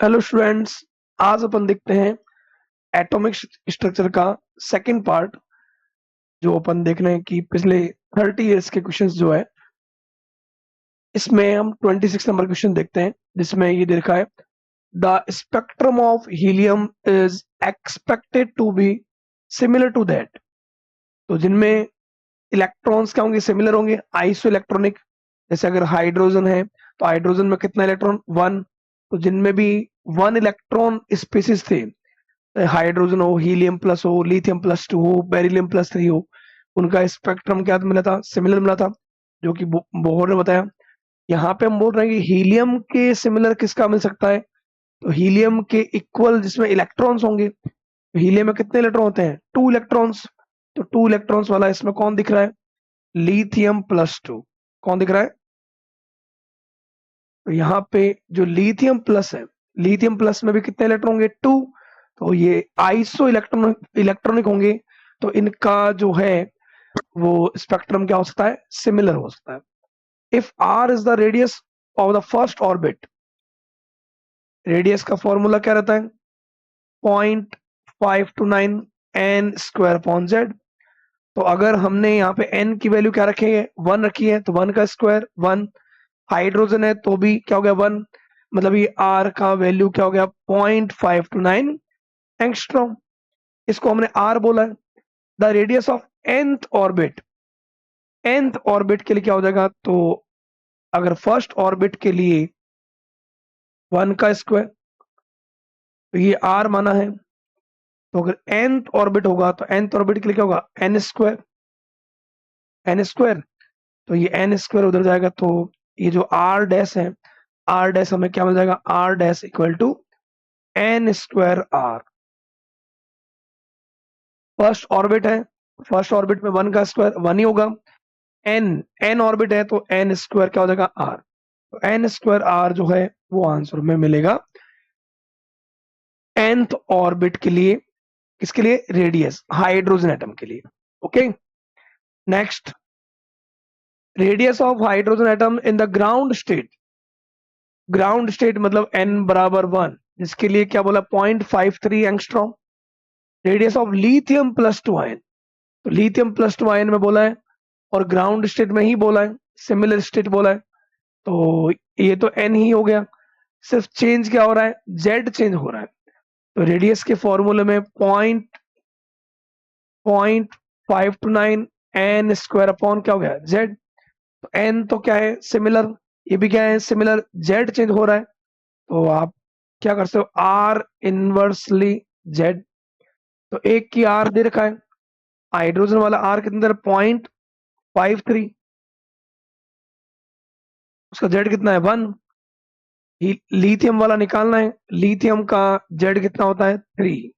Hello students. आज अपन देखते हैं एटॉमिक स्ट्रक्चर का सेकंड पार्ट। जो अपन देख रहे हैं कि पिछले 30 इयर्स के क्वेश्चंस जो है, इसमें हम 26 नंबर क्वेश्चन देखते हैं, जिसमें ये देखा है the spectrum of helium is expected to be similar to that. तो जिनमें इलेक्ट्रॉन्स क्या होंगे, सिमिलर होंगे, आइसो इलेक्ट्रॉनिक। जैसे अगर हाइड्रोजन है तो हाइड्रोजन में कितना इलेक्ट्रॉन, वन। तो जिनमें भी वन इलेक्ट्रॉन स्पीसीज थे, हाइड्रोजन हो, हीलियम प्लस हो, लिथियम प्लस 2 हो, बेरिलियम प्लस 3 हो, उनका स्पेक्ट्रम क्या मिला था, सिमिलर मिला था, जो कि बोहर ने बताया। यहाँ पे हम बोल रहे हैं कि हीलियम के सिमिलर किसका मिल सकता है, तो हीलियम के इक्वल जिसमें इलेक्ट्रॉन्स होंगे। तो हीलियम में कितने इलेक्ट्रॉन होते हैं, 2 इलेक्ट्रॉन्स। तो 2 इलेक्ट्रॉन्स वाला इसमें कौन दिख रहा है, लिथियम प्लस 2। कौन दिख रहा है, तो यहाँ पे जो लिथियम प्लस है, लिथियम प्लस में भी कितने इलेक्ट्रॉन होंगे, 2। तो ये आइसो इलेक्ट्रॉनिक होंगे। तो इनका जो है वो स्पेक्ट्रम क्या हो सकता है, सिमिलर हो सकता है। If R is the radius of the first orbit, radius का फॉर्मूला क्या रहता है, 0.529 एन स्क्वायर अपॉन जेड। तो अगर हमने यहाँ पे एन की वैल्यू क्या रखी है, 1 रखी है, तो 1 का स्क्वायर 1। हाइड्रोजन है तो भी क्या हो गया, 1। मतलब ये आर का वैल्यू क्या हो गया, 0.529 एंगस्ट्रॉम। इसको हमने आर बोला है। The radius of nth orbit, nth orbit के लिए क्या हो जाएगा, तो अगर फर्स्ट ऑर्बिट के लिए 1 का स्क्वायर, तो ये आर माना है। तो अगर nth ऑर्बिट होगा तो nth ऑर्बिट के लिए क्या होगा, एन स्क्वायर, एन स्क्वायर। तो ये एन स्क्वायर उधर जाएगा, तो ये जो आर डैश है, आर डैश हमें क्या मिल जाएगा, R dash equal to N square R. First orbit है, फर्स्ट ऑर्बिट में 1 का स्क्वायर 1 ही होगा। एन एन ऑर्बिट है तो एन स्क्वायर क्या हो जाएगा, आर। तो एन स्क्वायर आर जो है वो आंसर में मिलेगा nth ऑर्बिट के लिए। किसके लिए, रेडियस, हाइड्रोजन एटम के लिए। Okay, next, radius of hydrogen atom in the ground state. Ground state मतलब n बराबर 1, जिसके लिए क्या बोला, 0.53 angstrom. Radius of lithium plus 2 ion, तो लिथियम प्लस 2 आयन में बोला है, और ग्राउंड स्टेट में ही बोला है, सिमिलर स्टेट बोला है। तो ये तो n ही हो गया, सिर्फ चेंज क्या हो रहा है, z चेंज हो रहा है। तो रेडियस के फॉर्मूले में 0.529 एन स्क्वायर अपॉन क्या हो गया, z। तो n तो क्या है, सिमिलर, ये भी क्या है, सिमिलर, z चेंज हो रहा है। तो आप क्या कर सकते हो, r इनवर्सली z। तो एक की r दे रखा है, हाइड्रोजन वाला r कितने दे, 0.53, उसका z कितना है, 1। लिथियम वाला निकालना है, लिथियम का z कितना होता है, 3।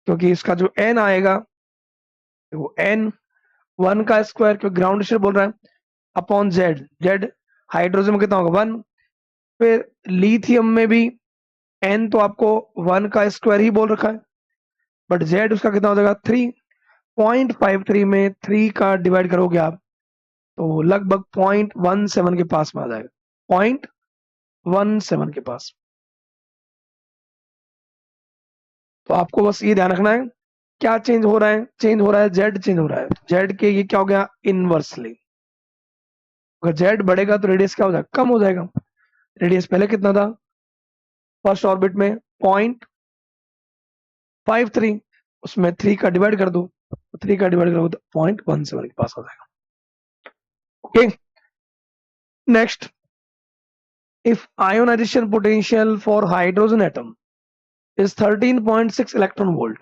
क्योंकि इसका जो n आएगा वो n 1 का स्क्वायर, क्योंकि ग्राउंड स्टेट बोल रहा है, अपॉन जेड, जेड हाइड्रोजन में कितना होगा, 1। फिर लिथियम में भी n तो आपको 1 का स्क्वायर ही बोल रखा है, बट z उसका कितना हो जाएगा, 3। 0.53 में 3 का डिवाइड करोगे आप, तो लगभग 0.17 के पास में आ जाएगा, 0.17 के पास। तो आपको बस ये ध्यान रखना है, क्या चेंज हो रहा है, चेंज हो रहा है, जेड चेंज हो रहा है, जेड के ये क्या हो गया, इनवर्सली। अगर जेड बढ़ेगा तो रेडियस क्या हो जाएगा, कम हो जाएगा। रेडियस पहले कितना था, फर्स्ट ऑर्बिट में 0.53, उसमें 3 का डिवाइड कर दो, 3 का डिवाइड करोगे तो 0.17 के पास आ जाएगा। Okay, next, if ionization potential for hydrogen atom is 13.6 electron volt,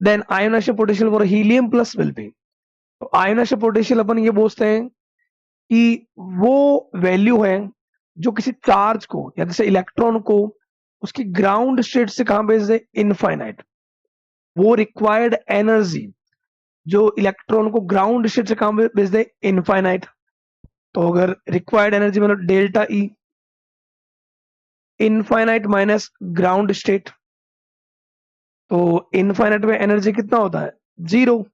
then ionization potential for helium plus will be। तो ionization potential अपन ये बोलते हैं कि वो वैल्यू है जो किसी चार्ज को या जैसे इलेक्ट्रॉन को उसकी ग्राउंड स्टेट से कहां भेज दे, इनफाइनाइट। वो रिक्वायर्ड एनर्जी जो इलेक्ट्रॉन को ग्राउंड स्टेट से कहां भेज दे, इनफाइनाइट। तो अगर रिक्वायर्ड एनर्जी मतलब delta E, infinite minus ground state, तो इनफाइनाइट में एनर्जी कितना होता है, 0।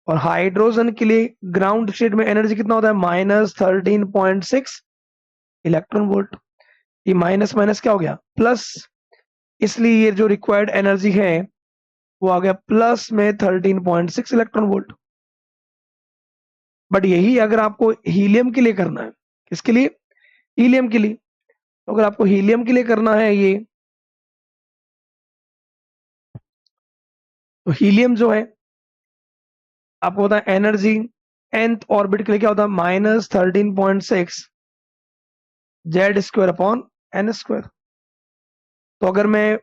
और हाइड्रोजन के लिए ग्राउंड स्टेट में एनर्जी कितना होता है, -13.6 इलेक्ट्रॉन वोल्ट। ये माइनस माइनस क्या हो गया, प्लस, इसलिए ये जो रिक्वायर्ड एनर्जी है वो आ गया प्लस में 13.6 इलेक्ट्रॉन वोल्ट। बट यही अगर आपको हीलियम के लिए करना है, किसके लिए, हीलियम के लिए, तो अगर आपको हीलियम के लिए करना है ये, तो हीलियम जो है आपको पता है एनर्जी nth ऑर्बिट के लिए क्या होता है, -13.6 Z square upon N square. तो अगर मैं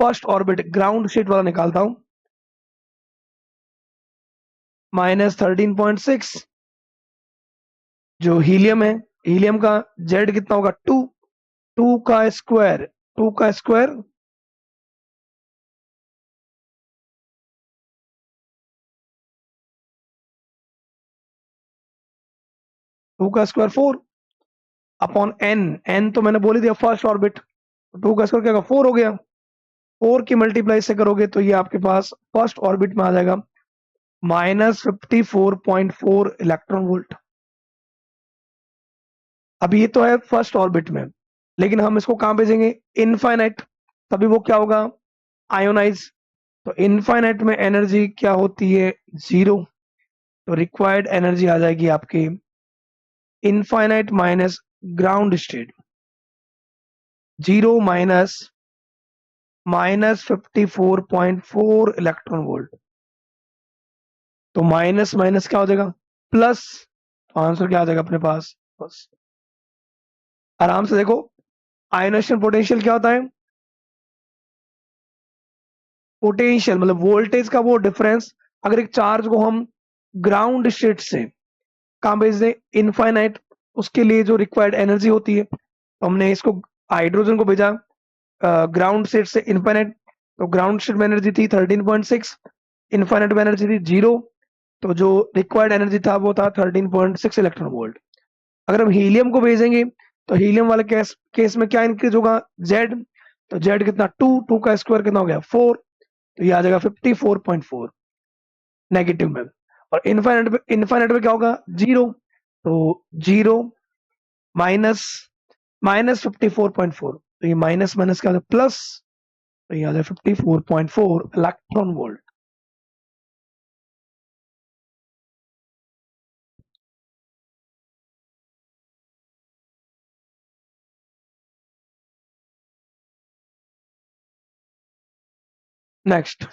फर्स्ट ऑर्बिट ग्राउंड स्टेट वाला निकालता हूं, -13.6 जो हीलियम है, हीलियम का जेड कितना होगा, 2, 2 का स्क्वायर, 2 का स्क्वायर 2 का स्क्वायर 4 अपॉन एन, एन तो मैंने बोल ही दिया फर्स्ट ऑर्बिट, 2 का स्क्वायर क्या होगा, 4 हो गया, 4 की मल्टीप्लाई से करोगे तो ये आपके पास फर्स्ट ऑर्बिट में आ जाएगा -54.4 इलेक्ट्रॉन वोल्ट। अब ये तो है फर्स्ट ऑर्बिट में, लेकिन हम इसको कहां भेजेंगे, इनफाइनाइट, तभी वो क्या होगा, आयोनाइज। तो इनफाइनाइट में एनर्जी क्या होती है, 0। तो रिक्वायर्ड एनर्जी आ जाएगी आपकी infinite minus ground state, 0 -54.4 electron volt. तो माइनस माइनस क्या हो जाएगा, प्लस, तो आंसर क्या आ जाएगा अपने पास, बस आराम से देखो। आयोनाइजेशन पोटेंशियल क्या होता है, पोटेंशियल मतलब वोल्टेज का वो डिफरेंस, अगर एक चार्ज को हम ग्राउंड स्टेट से कहां भेज दें, इनफाइनाइट, उसके लिए जो रिक्वायर्ड एनर्जी होती है, तो हमने इसको हाइड्रोजन को भेजा ग्राउंड स्टेट से इनफाइनाइट, तो ग्राउंड स्टेट में एनर्जी थी 13.6, इनफाइनाइट में एनर्जी थी 0, तो जो रिक्वायर्ड एनर्जी था वो था 13.6 इलेक्ट्रॉन वोल्ट। अगर हम हीलियम को भेजेंगे तो हीलियम वाले केस में क्या इंक्रीज होगा, जेड, तो जेड कितना, 2, 2 का स्क्वायर कितना हो गया 4, तो ये आ जाएगा 54.4 नेगेटिव में। और इनफाइनाइट में क्या होगा, 0, तो 0 माइनस -54.4, तो ये माइनस माइनस क्या होगा, प्लस, तो ये आ जाए 54.4 electron volt. Next,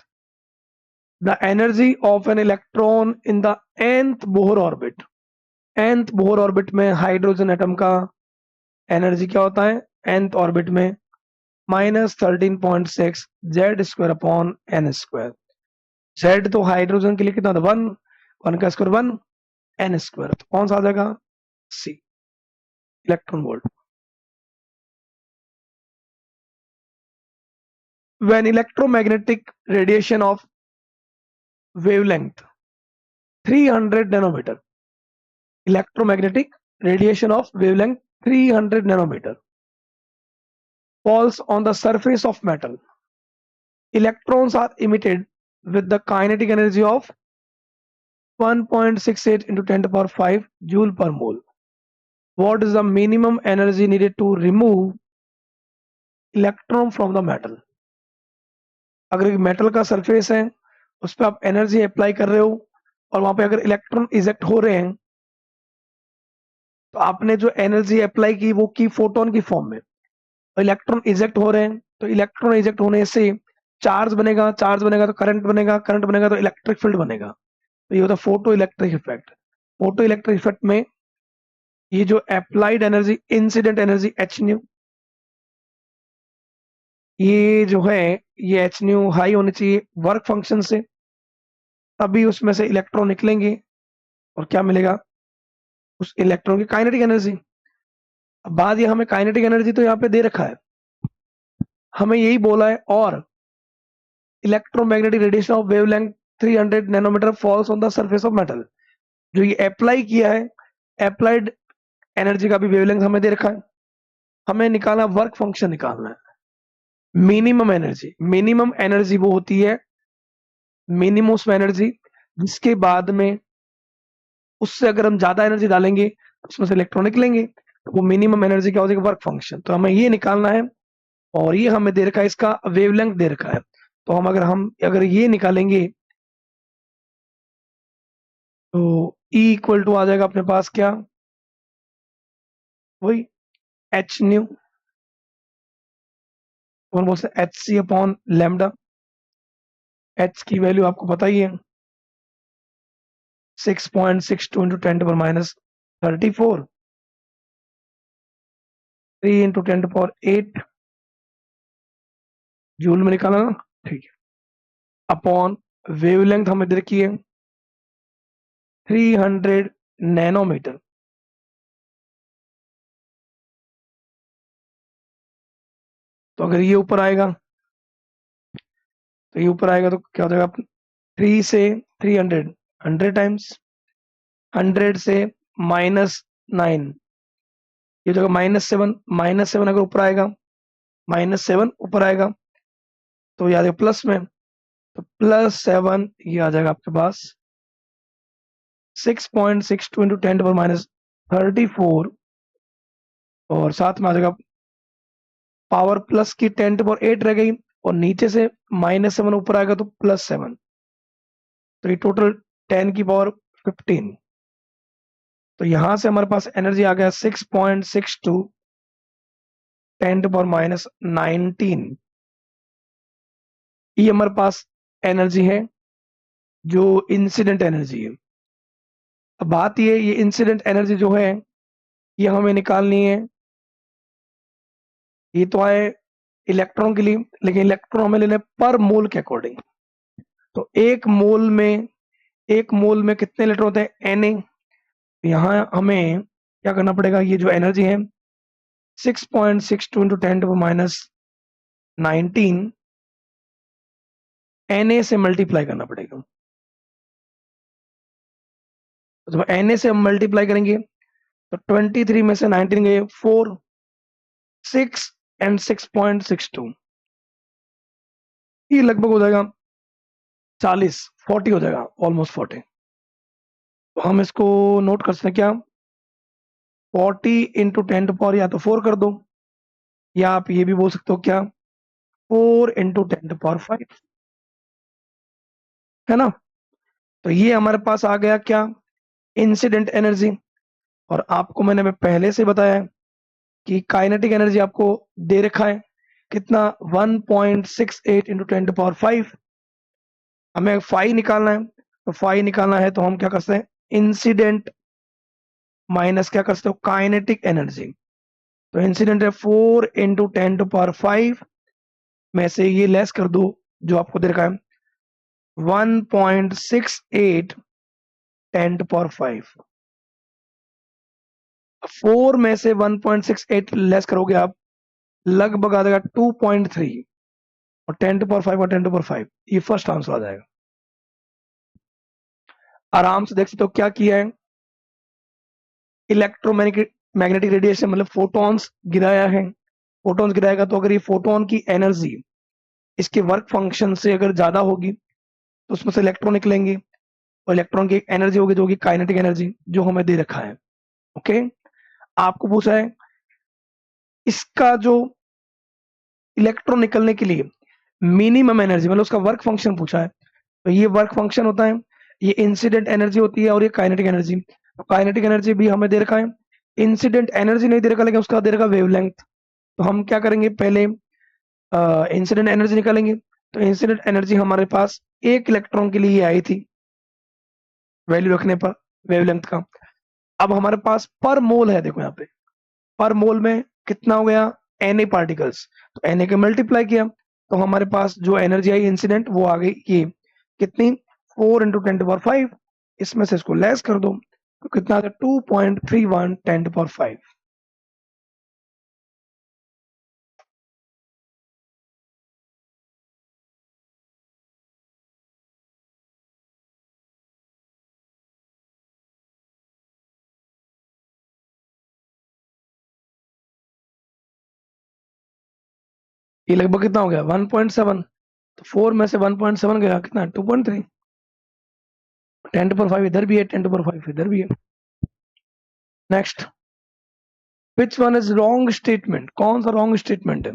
the energy of an electron in the nth Bohr orbit, nth Bohr orbit में हाइड्रोजन एटम का एनर्जी क्या होता है, nth ऑर्बिट में -13.6 Z square upon N square. Z तो हाइड्रोजन के लिए कितना था, 1, 1 का स्क्वायर 1, एन स्क्वायर, तो कौन सा आ जाएगा, C, electron volt. when electromagnetic radiation of wavelength 300 nanometer, electromagnetic radiation of wavelength 300 nanometer falls on the surface of metal, electrons are emitted with the kinetic energy of 1.68 into 10 to the power 5 joule per mole. What is the minimum energy needed to remove electron from the metal? अगर एक metal का surface है, उस पर आप energy apply कर रहे हो और वहां पे अगर इलेक्ट्रॉन इजेक्ट हो रहे हैं, तो आपने जो एनर्जी अप्लाई की वो की फोटोन की फॉर्म में, और इलेक्ट्रॉन इजेक्ट हो रहे हैं, तो इलेक्ट्रॉन इजेक्ट होने से चार्ज बनेगा, चार्ज बनेगा तो करंट बनेगा, करंट बनेगा तो इलेक्ट्रिक फील्ड बनेगा। तो ये होता है photo electric effect. Photo electric effect में ये जो applied energy, incident energy H new, ये जो है ये एच न्यू हाई होनी चाहिए वर्क फंक्शन से, तभी उसमें से इलेक्ट्रॉन निकलेंगे और क्या मिलेगा, उस इलेक्ट्रॉन की काइनेटिक एनर्जी। अब बात ये, हमें काइनेटिक एनर्जी तो यहाँ पे दे रखा है, हमें यही बोला है, और electromagnetic radiation of wavelength 300 nanometre falls on the surface of metal, जो ये अप्लाई किया है, अप्लाइड एनर्जी का भी वेवलेंथ हमें दे रखा है, हमें निकालना वर्क फंक्शन निकालना है। मिनिमम एनर्जी, मिनिमम एनर्जी वो होती है, मिनिमम उसमें एनर्जी जिसके बाद में उससे अगर हम ज़्यादा एनर्जी डालेंगे तो उसमें से इलेक्ट्रॉन निकलेंगे, तो वो मिनिमम एनर्जी क्या हो जाएगी, वर्क फंक्शन। तो हमें ये निकालना है और ये हमें दे रखा है, इसका वेवलेंथ दे रखा है। तो हम अगर ये निकालेंगे तो E इक्वल टू आ जाएगा अपने पास क्या, वही एच न्यू, और बोल सकते H C upon lambda. H की वैल्यू आपको पता ही है, 6.62 इंटू 10⁻34, 3 इंटू 10⁸ जूल में निकाला ना, ठीक है। अपॉन वेवलेंथ हमें दे रखी है 300 नैनोमीटर। तो अगर ये ऊपर आएगा तो ये ऊपर आएगा तो क्या हो जाएगा, 3 से 300, 100 टाइम्स, 100 से -9, ये हो जाएगा -7। -7 अगर ऊपर आएगा, -7 ऊपर आएगा तो ये आ जाएगा प्लस में, तो +7 ये आ जाएगा आपके पास 6.62 इंटू 10⁻34, और साथ में आ जाएगा पावर प्लस की 10⁸ रह गई, और नीचे से -7 ऊपर आएगा तो +7, तो ये टोटल 10⁻15। तो यहां से हमारे पास एनर्जी आ गया 6.62 10⁻19। ये हमारे पास एनर्जी है जो इंसिडेंट एनर्जी है। अब बात ये इंसिडेंट एनर्जी जो है ये हमें निकालनी है। ये तो आए इलेक्ट्रॉन के लिए, लेकिन इलेक्ट्रॉन हमें लेने पर मोल के अकॉर्डिंग। तो एक मोल में कितने इलेक्ट्रॉन होते हैं, Na। यहाँ हमें क्या करना पड़ेगा, ये जो एनर्जी है 6.62 इंटू 10⁻19 Na से मल्टीप्लाई करना पड़ेगा। तो जब Na से हम मल्टीप्लाई करेंगे तो 23 में से 19 गए 4, 6 एंड 6.62, ये लगभग हो जाएगा 40, 40 हो जाएगा, ऑलमोस्ट 40। तो हम इसको नोट कर सकते हैं क्या, 40 इंटू 10⁻, या तो 4 कर दो, या आप ये भी बोल सकते हो क्या, 4 इंटू 10⁻5, है ना। तो ये हमारे पास आ गया क्या, इंसिडेंट एनर्जी। और आपको मैंने पहले से बताया है कि काइनेटिक एनर्जी आपको दे रखा है कितना, 1.68 इंटू 10⁻5। हमें फाई निकालना है, तो फाई निकालना है तो हम क्या कर सकते हैं, इंसिडेंट माइनस क्या कर सकते हो, काइनेटिक एनर्जी। तो इंसिडेंट है 4 इंटू 10⁻5 में से ये लेस कर दो जो आपको दे रखा है 1.68 10⁻5। 4 में से 1.68 लेस करोगे आप, लगभग आ जाएगा 2.3, और 10⁻5 और 10⁻5, ये फर्स्ट आंसर आ जाएगा। आराम से देख सकते हो क्या किया है, इलेक्ट्रोमैग्नेटिक रेडिएशन मतलब फोटॉन्स गिराया है। फोटॉन्स गिराएगा तो अगर ये फोटोन की एनर्जी इसके वर्क फंक्शन से अगर ज्यादा होगी तो उसमें से इलेक्ट्रॉन निकलेंगे, और इलेक्ट्रॉन की एनर्जी होगी जो होगी काइनेटिक एनर्जी, जो हमें दे रखा है। ओके, आपको पूछा है इसका जो इलेक्ट्रॉन निकलने के लिए मिनिमम एनर्जी मतलब उसका वर्क फंक्शन पूछा है। तो ये वर्क फंक्शन होता है, ये इंसिडेंट एनर्जी होती है, और ये काइनेटिक एनर्जी। तो काइनेटिक एनर्जी भी हमें दे रखा है, इंसिडेंट एनर्जी नहीं दे रखा, लेकिन उसका दे रखा वेवलेंथ। तो हम क्या करेंगे, पहले इंसिडेंट एनर्जी निकालेंगे। तो इंसिडेंट एनर्जी हमारे पास एक इलेक्ट्रॉन के लिए आई थी वैल्यू रखने पर वेवलेंथ का। अब हमारे पास पर मोल है, देखो यहाँ पे पर मोल में कितना हो गया, Na पार्टिकल्स। तो Na के मल्टीप्लाई किया तो हमारे पास जो एनर्जी आई इंसिडेंट वो आ गई ये कितनी, 4 इंटू 10⁻5। इसमें से इसको लेस कर दो तो कितना आ गया, 2.31 10⁻5। ये लगभग कितना हो गया, 1.7। तो 4 में से 1.7 गया कितना, 2.3। 10⁵ इधर भी है, 10⁵ इधर भी है। Next, which one is wrong statement? कौन सा रॉन्ग स्टेटमेंट है?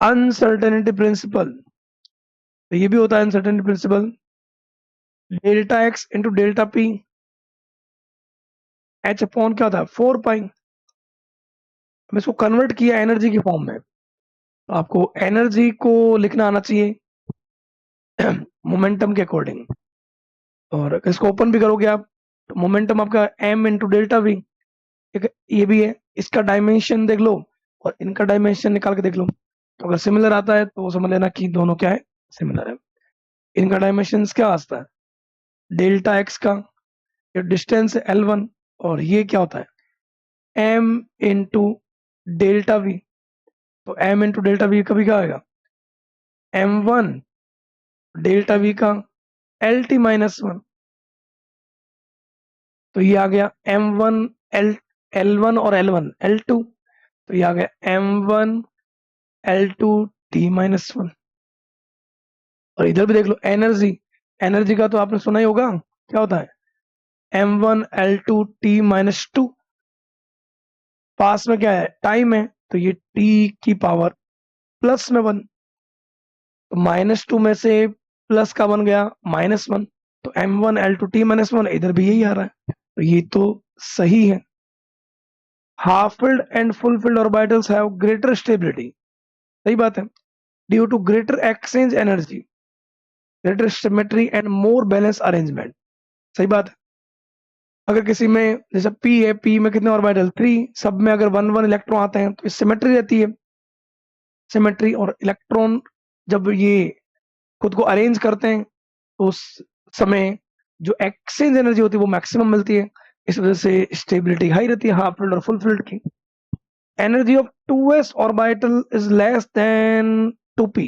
अनसर्टेनिटी प्रिंसिपल, तो ये भी होता है uncertainty principle. Delta x into delta P, H upon क्या होता है 4 पाई। अब इसको कन्वर्ट किया एनर्जी की फॉर्म में, तो आपको एनर्जी को लिखना आना चाहिए मोमेंटम के अकॉर्डिंग। और इसको ओपन भी करोगे आप तो मोमेंटम आपका m इंटू डेल्टा वी, ये भी है। इसका डायमेंशन देख लो और इनका डायमेंशन निकाल के देख लो, तो अगर सिमिलर आता है तो समझ लेना कि दोनों क्या है, सिमिलर है। इनका डायमेंशन क्या आता है, डेल्टा एक्स का जो डिस्टेंस है L1, और ये क्या होता है m इंटू डेल्टा वी, तो m इंटू डेल्टा वी कभी क्या आएगा m1 डेल्टा वी का LT-1, तो ये आ गया m1 L1 और L2, तो ये आ गया m1 L2 T-1। और इधर भी देख लो एनर्जी, एनर्जी का तो आपने सुना ही होगा, क्या होता है m1 L2 T-2। पास में क्या है टाइम है, तो ये t की पावर +1, तो -2 में से प्लस का बन गया -1, तो m1 L2 T-1, इधर भी यही आ रहा है, तो ये तो सही है। Half filled and full filled orbitals have greater stability, सही बात है, due to greater exchange energy, greater symmetry and more balance arrangement, सही बात है। अगर किसी में जैसे p है, p में कितने ऑर्बिटल 3, सब में अगर 1 1 इलेक्ट्रॉन आते हैं तो सिमेट्री रहती है, सिमेट्री। और इलेक्ट्रॉन जब ये खुद को अरेंज करते हैं तो उस समय जो एक्सचेंज एनर्जी होती है वो मैक्सिमम मिलती है, इस वजह से स्टेबिलिटी हाई रहती है हाफ फील्ड और फुल फील्ड की। Energy of 2s orbital is less than 2p,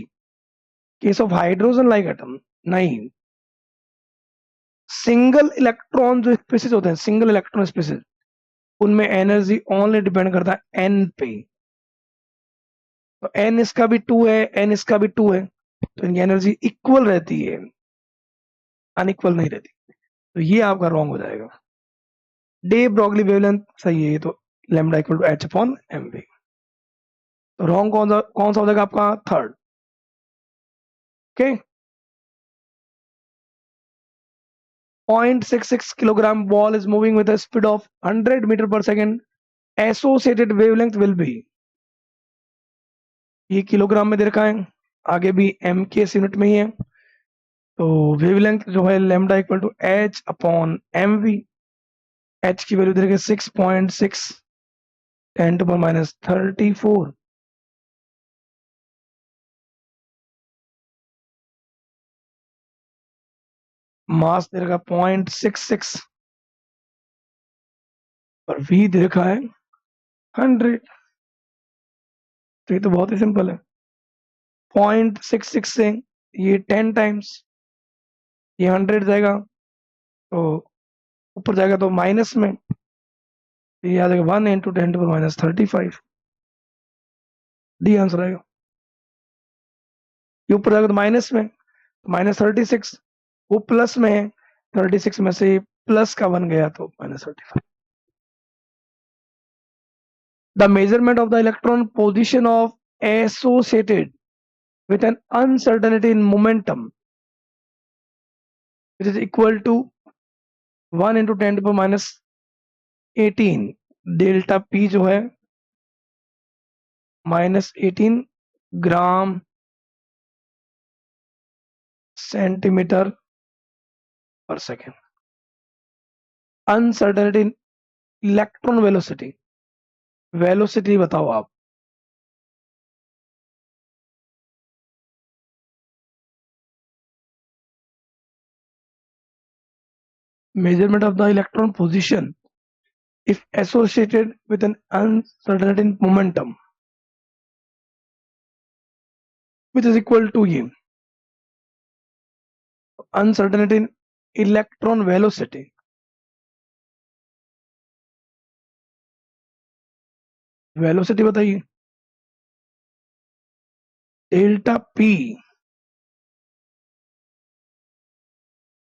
case of hydrogen like atom नहीं। सिंगल इलेक्ट्रॉन जो स्पीसीज होते हैं, सिंगल इलेक्ट्रॉन स्पीसीज, उनमें एनर्जी ओनली डिपेंड करता है n पे, तो n इसका भी 2 है, n इसका भी 2 है, तो इनकी एनर्जी इक्वल रहती है, अनइक्वल नहीं रहती, तो ये आपका रॉन्ग हो जाएगा। डे ब्रॉगली वेवलेंथ सही है, ये तो lambda equal to h upon mv, तो रॉन्ग कौन सा हो जाएगा आपका third. Okay, 0.66 kilogram ball is moving with a speed of 100 metre per second, associated wavelength will be, ये किलोग्राम में दे रखा है, आगे भी m के यूनिट में ही है, तो वेवलेंथ जो है lambda equal to h upon mv, h की वैल्यू दे रखी है 6.6 10⁻34, मास दे रखा 0.66 और v दे रखा है 100, तो ये तो बहुत ही सिंपल है। 0.66 से ये 10 टाइम्स, ये 100 जाएगा, तो ऊपर जाएगा तो माइनस में, तो ये आ जाएगा 1 इंटू 10⁻35, डी आंसर आएगा। ये ऊपर जाएगा तो माइनस में, -36, वो प्लस में है, 36 में से प्लस का 1 गया तो -35। The measurement of the electron position of associated with an uncertainty in momentum which is equal to 1 into 10⁻18, delta P जो है -18 ग्राम सेंटीमीटर पर सेकेंड। अनसर्टेनिटी इन इलेक्ट्रॉन वेलोसिटी, वेलोसिटी बताओ आप। measurement of the electron position if associated with an uncertainty in momentum which is equal to ये uncertainty in electron velocity, velocity बताइए। Delta P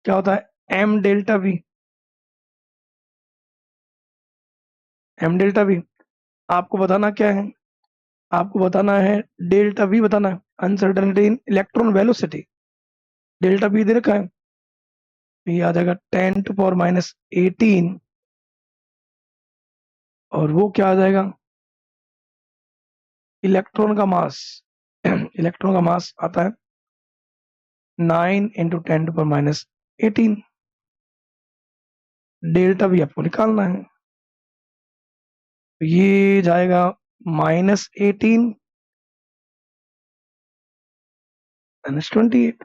क्या होता है m delta v। m delta v आपको बताना क्या है, आपको बताना है डेल्टा v बताना है, अनसर्टेनिटी इन इलेक्ट्रॉन वेलोसिटी। डेल्टा v दे रखा है, तो ये आ जाएगा 10⁻18 और वो क्या आ जाएगा, इलेक्ट्रॉन का मास इलेक्ट्रॉन का मास आता है 9 × 10⁻18। डेल्टा भी आपको निकालना है, तो ये जाएगा -18 -28।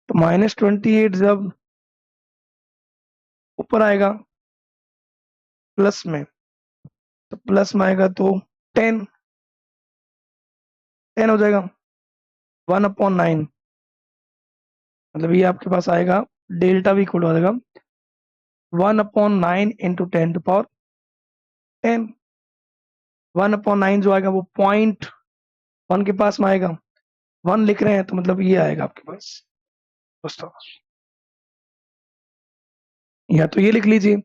तो -28 जब ऊपर आएगा प्लस में, तो प्लस में आएगा तो 10 10 हो जाएगा 1/9। मतलब ये आपके पास आएगा डेल्टा भी इक्वल हो जाएगा 1/9 × 10⁻10। 1/9 जो आएगा वो 0.1 के पास में आएगा, 1 लिख रहे हैं तो मतलब ये आएगा आपके पास दोस्तों, या तो ये लिख लीजिए,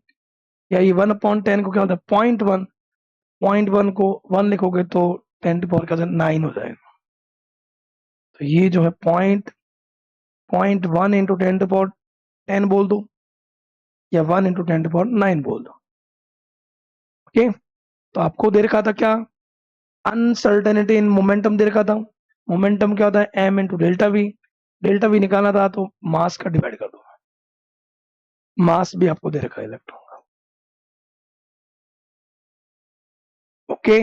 या ये 1/10 को क्या होता है 0.1, 0.1 को 1 लिखोगे तो 10⁻9 हो जाएगा। तो ये जो है 0.1 × 10⁻10 बोल दो, या 1 × 10⁻9 बोल दो। ओके, तो आपको दे रखा था क्या, अनसर्टेनिटी इन मोमेंटम दे रखा था। मोमेंटम क्या होता है m × delta we. Delta we निकालना था तो मास का डिवाइड कर दो, मास भी आपको दे रखा है इलेक्ट्रॉन का। Okay,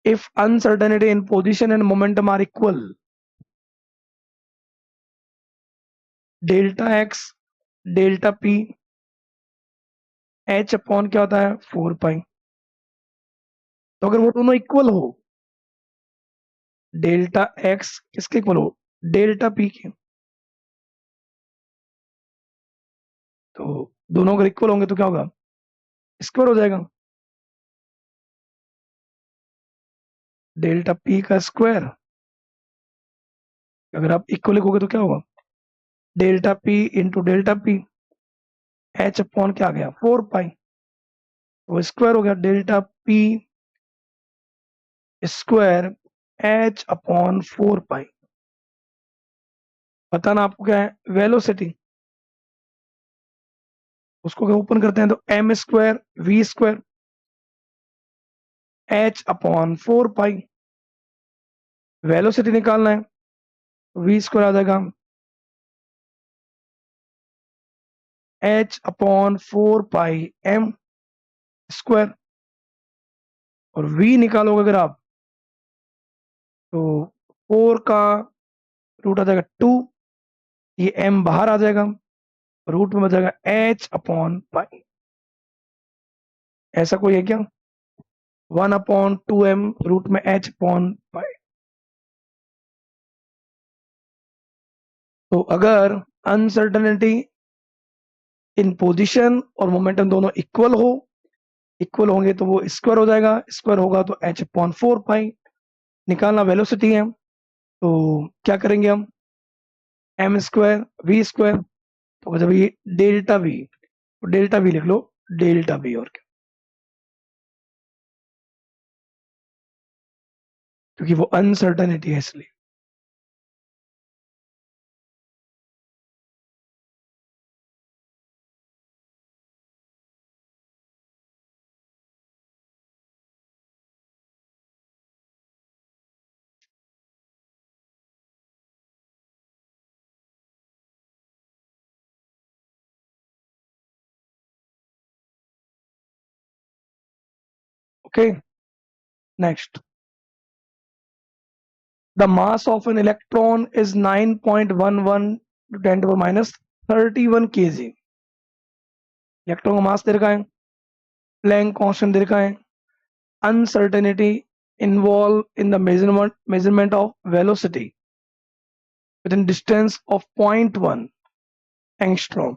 if uncertainty in position and momentum are equal, delta x delta p h upon क्या होता है 4 पाई। तो अगर वो दोनों इक्वल हो, डेल्टा x किसके इक्वल हो, डेल्टा p के, तो दोनों अगर इक्वल होंगे तो क्या होगा, स्क्वायर हो जाएगा। डेल्टा p का स्क्वायर, अगर आप इक्वल लिखोगे तो क्या होगा, delta p into delta p, h upon क्या आ गया 4 पाई, तो स्क्वायर हो गया delta p square h upon 4 पाई। बताना आपको क्या है, वेलोसिटी। उसको अगर ओपन करते हैं तो m square v square h upon 4 पाई। वेलोसिटी निकालना है, v स्क्वायर आ जाएगा h अपॉन 4 पाई m स्क्वायर, और v निकालोगे अगर आप तो 4 का रूट आ जाएगा 2, ये m बाहर आ जाएगा, रूट में बच जाएगा h अपॉन पाई। ऐसा कोई है क्या, 1/2m रूट में h अपॉन पाई। तो अगर अनसर्टेनिटी इन पोजीशन और मोमेंटम दोनों इक्वल होंगे तो वो स्क्वायर हो जाएगा, स्क्वायर होगा तो h अपॉन 4 पाई। निकालना वेलोसिटी है, तो क्या करेंगे हम, m स्क्वायर v स्क्वायर, तो जब ये डेल्टा v, तो डेल्टा v लिख लो, डेल्टा v, और क्या, क्योंकि वो अनसर्टेनिटी है इसलिए। Okay, next, the mass of an electron is 9.11 × 10⁻31 kg। Electron का मास दे रखा है, प्लैंक कांस्टेंट दे रखा है, uncertainty involved in the measurement of velocity within distance of 0.1 angstrom।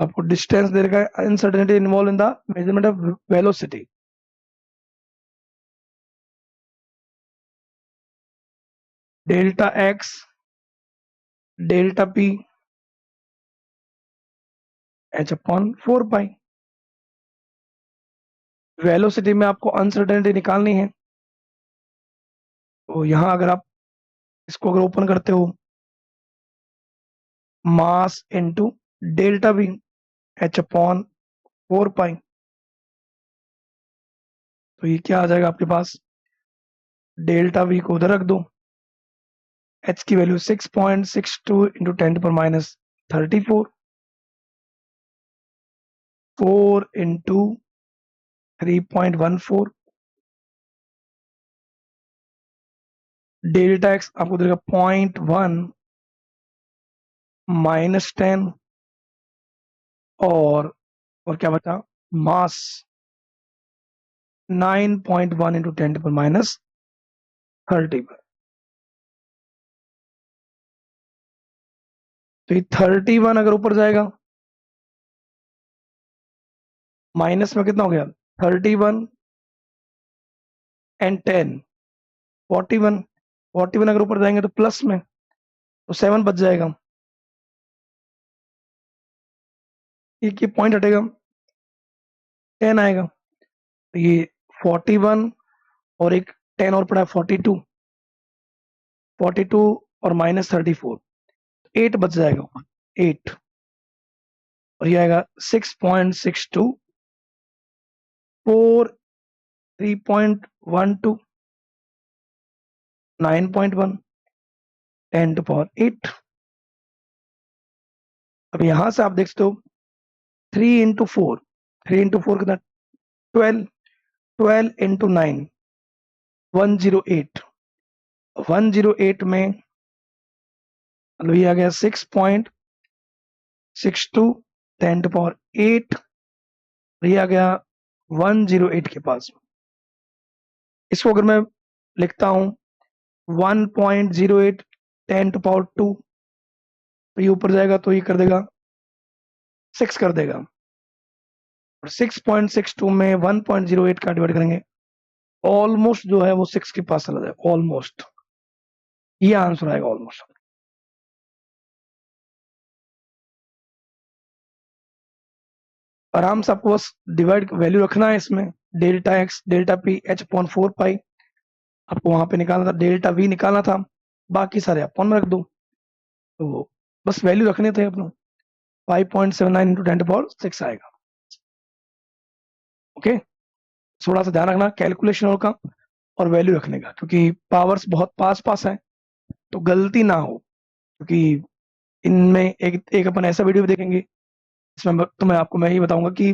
आपको डिस्टेंस दे रखा है, uncertainty involve in the measurement of velocity. Delta x, delta P, H upon 4 pi. Velocity में आपको अनसर्टेनिटी निकालनी है, तो यहां अगर आप इसको अगर ओपन करते हो, mass into delta we, H upon 4 पाई, तो ये क्या आ जाएगा आपके पास, डेल्टा वी को उधर रख दो, एच की value 6.62 into 10⁻34, 4 into 3.14, delta x आपको देगा 0.1 -10, और क्या बचा, मास 9.1 इंटू 10⁻30 पर। तो ये 31 अगर ऊपर जाएगा, माइनस में कितना हो गया, 31 एंड 10, 41, 41 अगर ऊपर जाएंगे तो प्लस में, तो 7 बच जाएगा, एक ये पॉइंट हटेगा, 10 आएगा, तो ये 41 और एक 10 और पड़ा 42, 42 और -34, 8 बच जाएगा ऊपर, 8, और ये आएगा 6.62, 4, 3.12, 9.1, 10⁸8। अब यहां से आप देख सकते हो 3 × 4, 3 × 4 कितना, 12, 12 × 9, 108, 108 में मतलब ये आ गया 6.62, 10⁸8, ये आ गया 108 के पास। इसको अगर मैं लिखता हूं 1.08 10⁸2, तो ये ऊपर जाएगा तो ये कर देगा 6 कर देगा, और 6.62 में 1.08 का डिवाइड करेंगे, ऑलमोस्ट जो है वो 6 के पास चला जाएगा, ऑलमोस्ट, ये आंसर आएगा ऑलमोस्ट। आराम से आपको बस डिवाइड वैल्यू रखना है इसमें, delta x, delta P, H upon 4 पाई, आपको वहां पे निकालना था, डेल्टा वी निकालना था, बाकी सारे अपॉन में रख दो, तो बस वैल्यू रखने थे अपना, 5.79 इंटू 10⁻6 आएगा। ओके, थोड़ा सा ध्यान रखना कैलकुलेशन का और वैल्यू रखने का, क्योंकि पावर्स बहुत पास पास है, तो गलती ना हो, क्योंकि इनमें एक एक अपन ऐसा वीडियो भी देखेंगे इसमें तो मैं ये बताऊंगा कि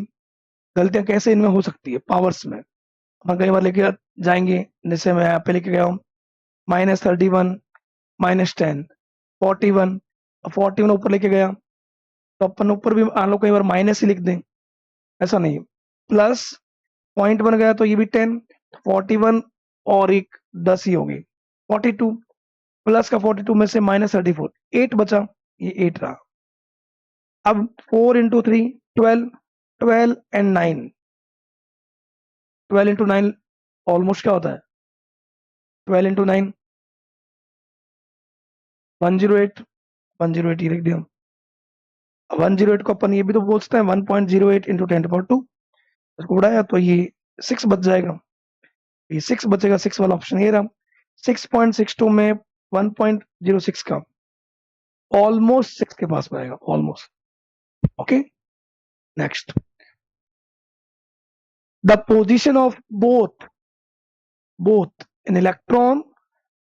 गलतियां कैसे इनमें हो सकती है पावर्स में। अपन कई बार लेके जाएंगे, जैसे मैं यहाँ पे लेके गया हूँ -31, -10, 41, 41 ऊपर लेके गया, तो अपन ऊपर भी मान लो कई बार माइनस ही लिख दें, ऐसा नहीं, प्लस पॉइंट बन गया तो ये भी 10, 41 और एक 10 ही होगी, 42, प्लस का 42 में से -34, 8 बचा, ये 8 रहा। अब 4 × 3, 12, 12 एंड 9, 12 × 9 ऑलमोस्ट क्या होता है, 12 × 9 108, 108 ये लिख दिया, 108 को अपन ये भी तो बोल सकते हैं 1.08 इंटू 10⁻2, उसको बढ़ाया तो ये 6 बच जाएगा, ये 6 बचेगा, 6 वाला ऑप्शन ये रहा, 6.62 में 1.06 का, ऑलमोस्ट 6 के पास में आएगा, almost. Okay, next, the position of both an electron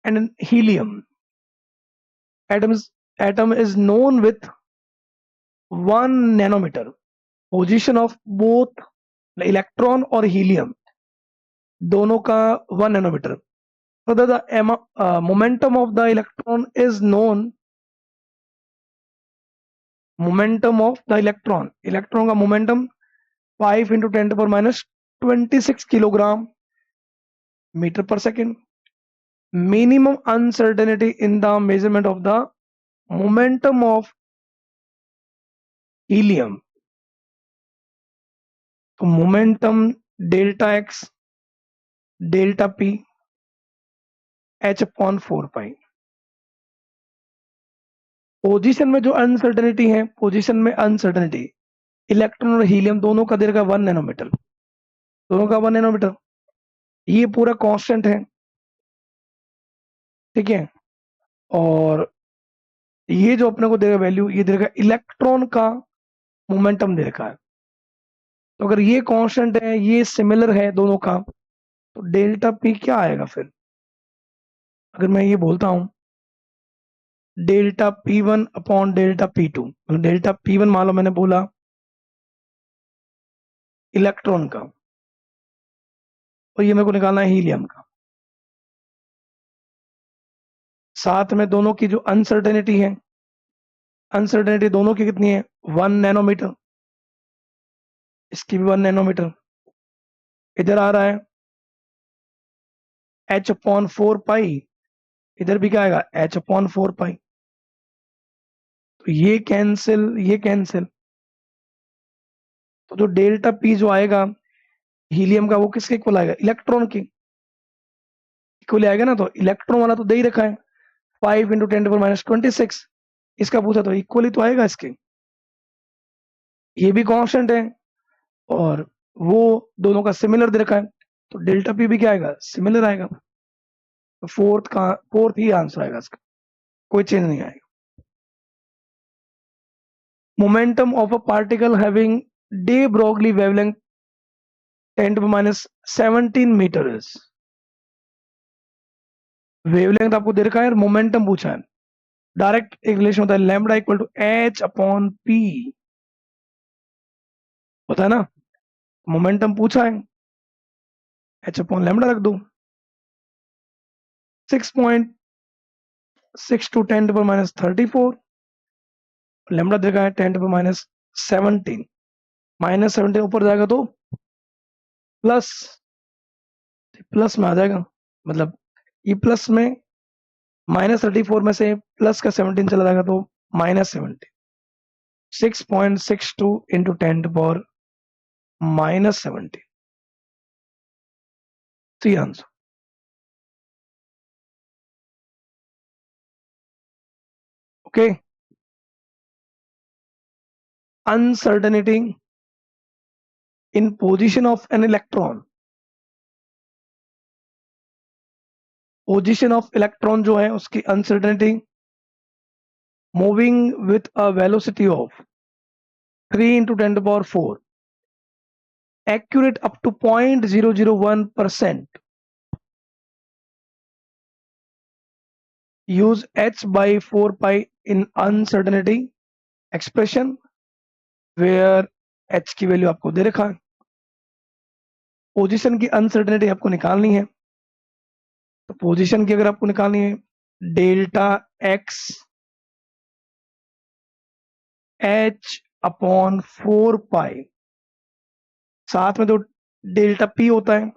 and an helium atom is known with 1 nanometer. Position of both electron और हीलियम दोनों का 1 nanometre, so the momentum of the electron is known, momentum of the electron का momentum 5 × 10⁻26 kilogram metre per second. minimum uncertainty in the measurement of the momentum of helium तो momentum delta x delta P h/4 पाई। Position में जो uncertainty है, position में uncertainty electron और helium दोनों का देगा 1 नैनोमीटर, दोनों का 1 नैनोमीटर। ये पूरा कांस्टेंट है, ठीक है। और ये जो अपने को देगा वैल्यू, ये देगा इलेक्ट्रॉन का मोमेंटम दे रखा है। तो अगर ये कांस्टेंट है, ये सिमिलर है दोनों का, तो डेल्टा पी क्या आएगा फिर? अगर मैं ये बोलता हूं delta P1 upon delta P2, delta P1 मान लो मैंने बोला इलेक्ट्रॉन का, और ये मेरे को निकालना है हीलियम का। साथ में दोनों की जो अनसर्टेनिटी है, अनसर्टेनिटी दोनों की कितनी है? 1 नैनोमीटर, इसकी भी 1 नैनोमीटर। इधर आ रहा है h/4 पाई, इधर भी क्या आएगा? h/4 पाई। तो ये कैंसिल, ये कैंसिल। तो जो डेल्टा पी जो आएगा हीलियम का, वो किसके इक्वल आएगा? इलेक्ट्रॉन के इक्वल आएगा ना। तो इलेक्ट्रॉन वाला तो दे ही रखा है 5 × 10⁻26। इसका पूछा तो इक्वल ही तो आएगा इसके, ये भी कांस्टेंट है और वो दोनों का सिमिलर दे रखा है, तो डेल्टा पी भी क्या आएगा? सिमिलर आएगा। तो फोर्थ ही आंसर आएगा इसका, कोई चेंज नहीं आएगा। Momentum of a particle having de Broglie wavelength 10⁻17 metre is. Wavelength आपको दे रखा है, मोमेंटम पूछा है। डायरेक्ट एक रिलेशन होता है, लैम्बडा इक्वल टू h/p होता है ना। मोमेंटम पूछा है, h/λ रख दो। 6.62 10⁻34, लैम्बडा देखा है 10⁻17, -17 ऊपर जाएगा तो प्लस, प्लस में आ जाएगा। मतलब ये प्लस में -34 में से प्लस का 17 चला जाएगा तो -17। 6.62 into 10⁻17, C answer. Okay, uncertainty in position of an electron, position of electron जो है उसकी uncertainty moving with a velocity of 3 × 10⁴, accurate up to 0.001%, use h/4 pi in uncertainty expression where h की value आपको दे रखा है। Position की uncertainty आपको निकालनी है, तो पोजीशन की अगर आपको निकालनी है डेल्टा एक्स h/4 पाई, साथ में तो डेल्टा पी होता है,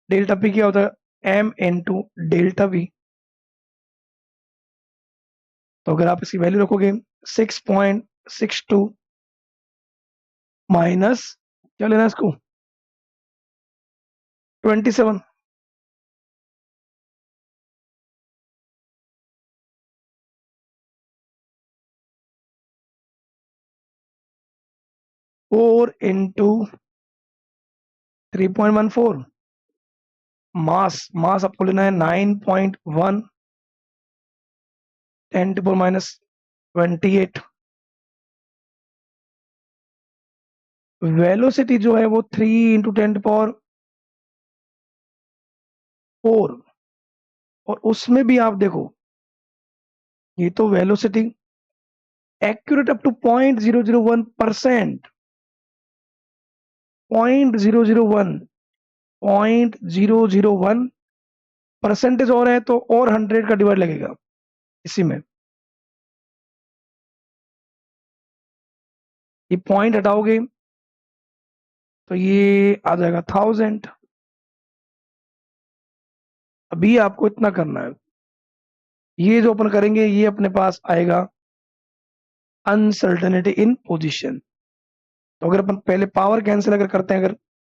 डेल्टा पी क्या होता है? m into delta we. तो अगर आप इसकी वैल्यू रखोगे 6.62 माइनस क्या लेना है इसको 27, फोर इंटू 3.14, मास, मास आपको लेना है 9.1 10⁻28। वेलोसिटी जो है वो 3 × 10⁴, और उसमें भी आप देखो ये तो velocity accurate up to 0.001%, 0.001 percentage और है तो और 100 का डिवाइड लगेगा इसी में। ये पॉइंट हटाओगे तो ये आ जाएगा 1000। अभी आपको इतना करना है, ये जो अपन करेंगे ये अपने पास आएगा अनसर्टेनिटी इन पोजीशन। तो अगर अपन पहले पावर कैंसिल अगर करते हैं, अगर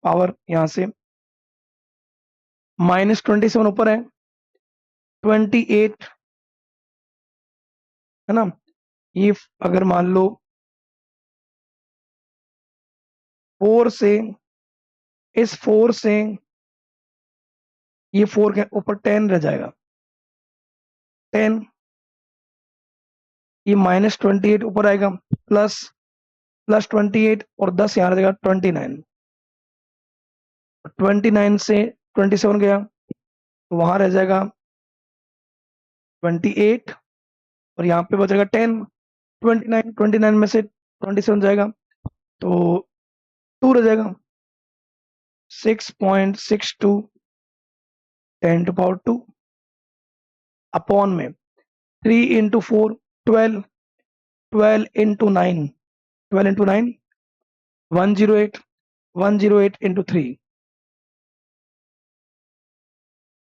पावर यहां से -27 ऊपर है, 28 है ना, ये अगर मान लो 4 से, इस 4 से ये 4 के ऊपर 10 रह जाएगा, 10, ये -28 ऊपर आएगा, प्लस 28 और 10 यहाँ रह जाएगा 29, 29 से 27 गया तो वहां रह जाएगा 28, और यहाँ पे बचेगा 10, 29 में से 27 जाएगा तो 2 रह जाएगा, 6.62 10⁻², अपॉन में 3 into 4 12, 12 into 9 12 into 9 108, 108 into 3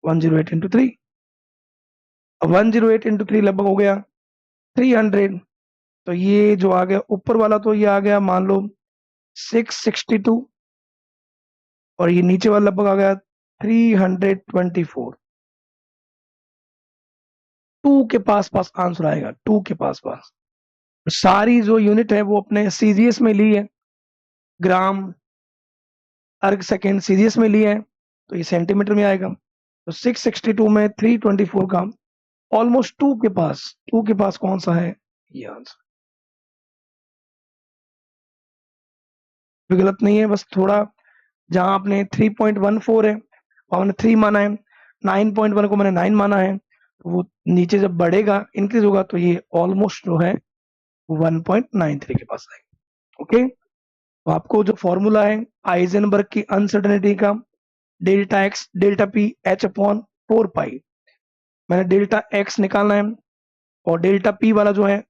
108 into 3, 108 into 3 लगभग हो गया 300, तो ये जो आ गया ऊपर वाला, तो ये आ गया मान लो 662, और ये नीचे वाला लगभग आ गया 324, 2 के पास पास आंसर आएगा, 2 के पास पास। सारी जो यूनिट है वो अपने सीजीएस में ली है, ग्राम अर्ग सेकेंड सीजीएस में ली है, तो ये सेंटीमीटर में आएगा, तो 662 में 324 का ऑलमोस्ट 2 के पास, 2 के पास कौन सा है, ये आंसर भी गलत नहीं है, बस थोड़ा जहां आपने 3.14 है और मैंने 3 माना है, 9.1 को मैंने 9 माना है, तो वो नीचे जब बढ़ेगा इंक्रीज होगा तो ये ऑलमोस्ट जो है 1.93 के पास आएगा। ओके, तो आपको जो फॉर्मूला है आइजनबर्ग की अनसर्टेनिटी का, delta x delta P H upon 4 पाई, मैंने डेल्टा एक्स निकालना है, और डेल्टा पी वाला जो है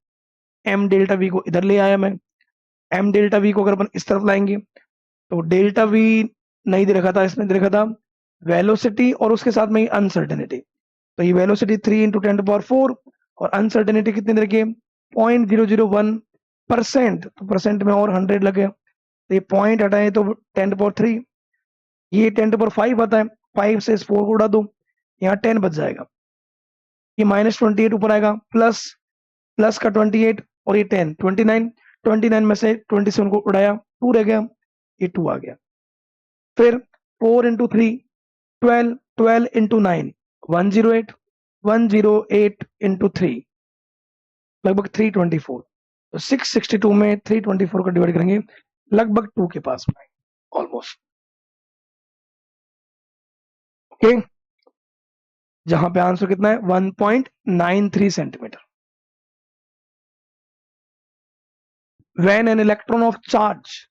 एम डेल्टा वी को इधर ले आया मैं, एम डेल्टा वी को अगर अपन इस तरफ लाएंगे तो डेल्टा वी नहीं दे रखा था, इसमें दे रखा था वेलोसिटी और उसके साथ में अनसर्टेनिटी, तो ये वेलोसिटी 3 इंटू 10⁻⁴, और अनसर्टेनिटी कितनी दे रखी है 0.001%, तो परसेंट में और 100 लगे, तो ये पॉइंट हटाए तो 10⁻3, ये 10⁻5 आता है, 5 से इस 4 को उड़ा दो, यहाँ 10 बच जाएगा, ये -28 ऊपर आएगा, प्लस प्लस का 28 और ये 10 29 में से 27 को उड़ाया 2 रह गया, ये 2 आ गया, फिर 4 इंटू 3 12, 12 इंटू 9 108, 108 इंटू 3 लगभग 324, तो 662 में 324 का डिवाइड करेंगे लगभग 2 के पास में, ऑलमोस्ट। ओके, जहां पे आंसर कितना है 1.93 centimetre. When an electron of charge,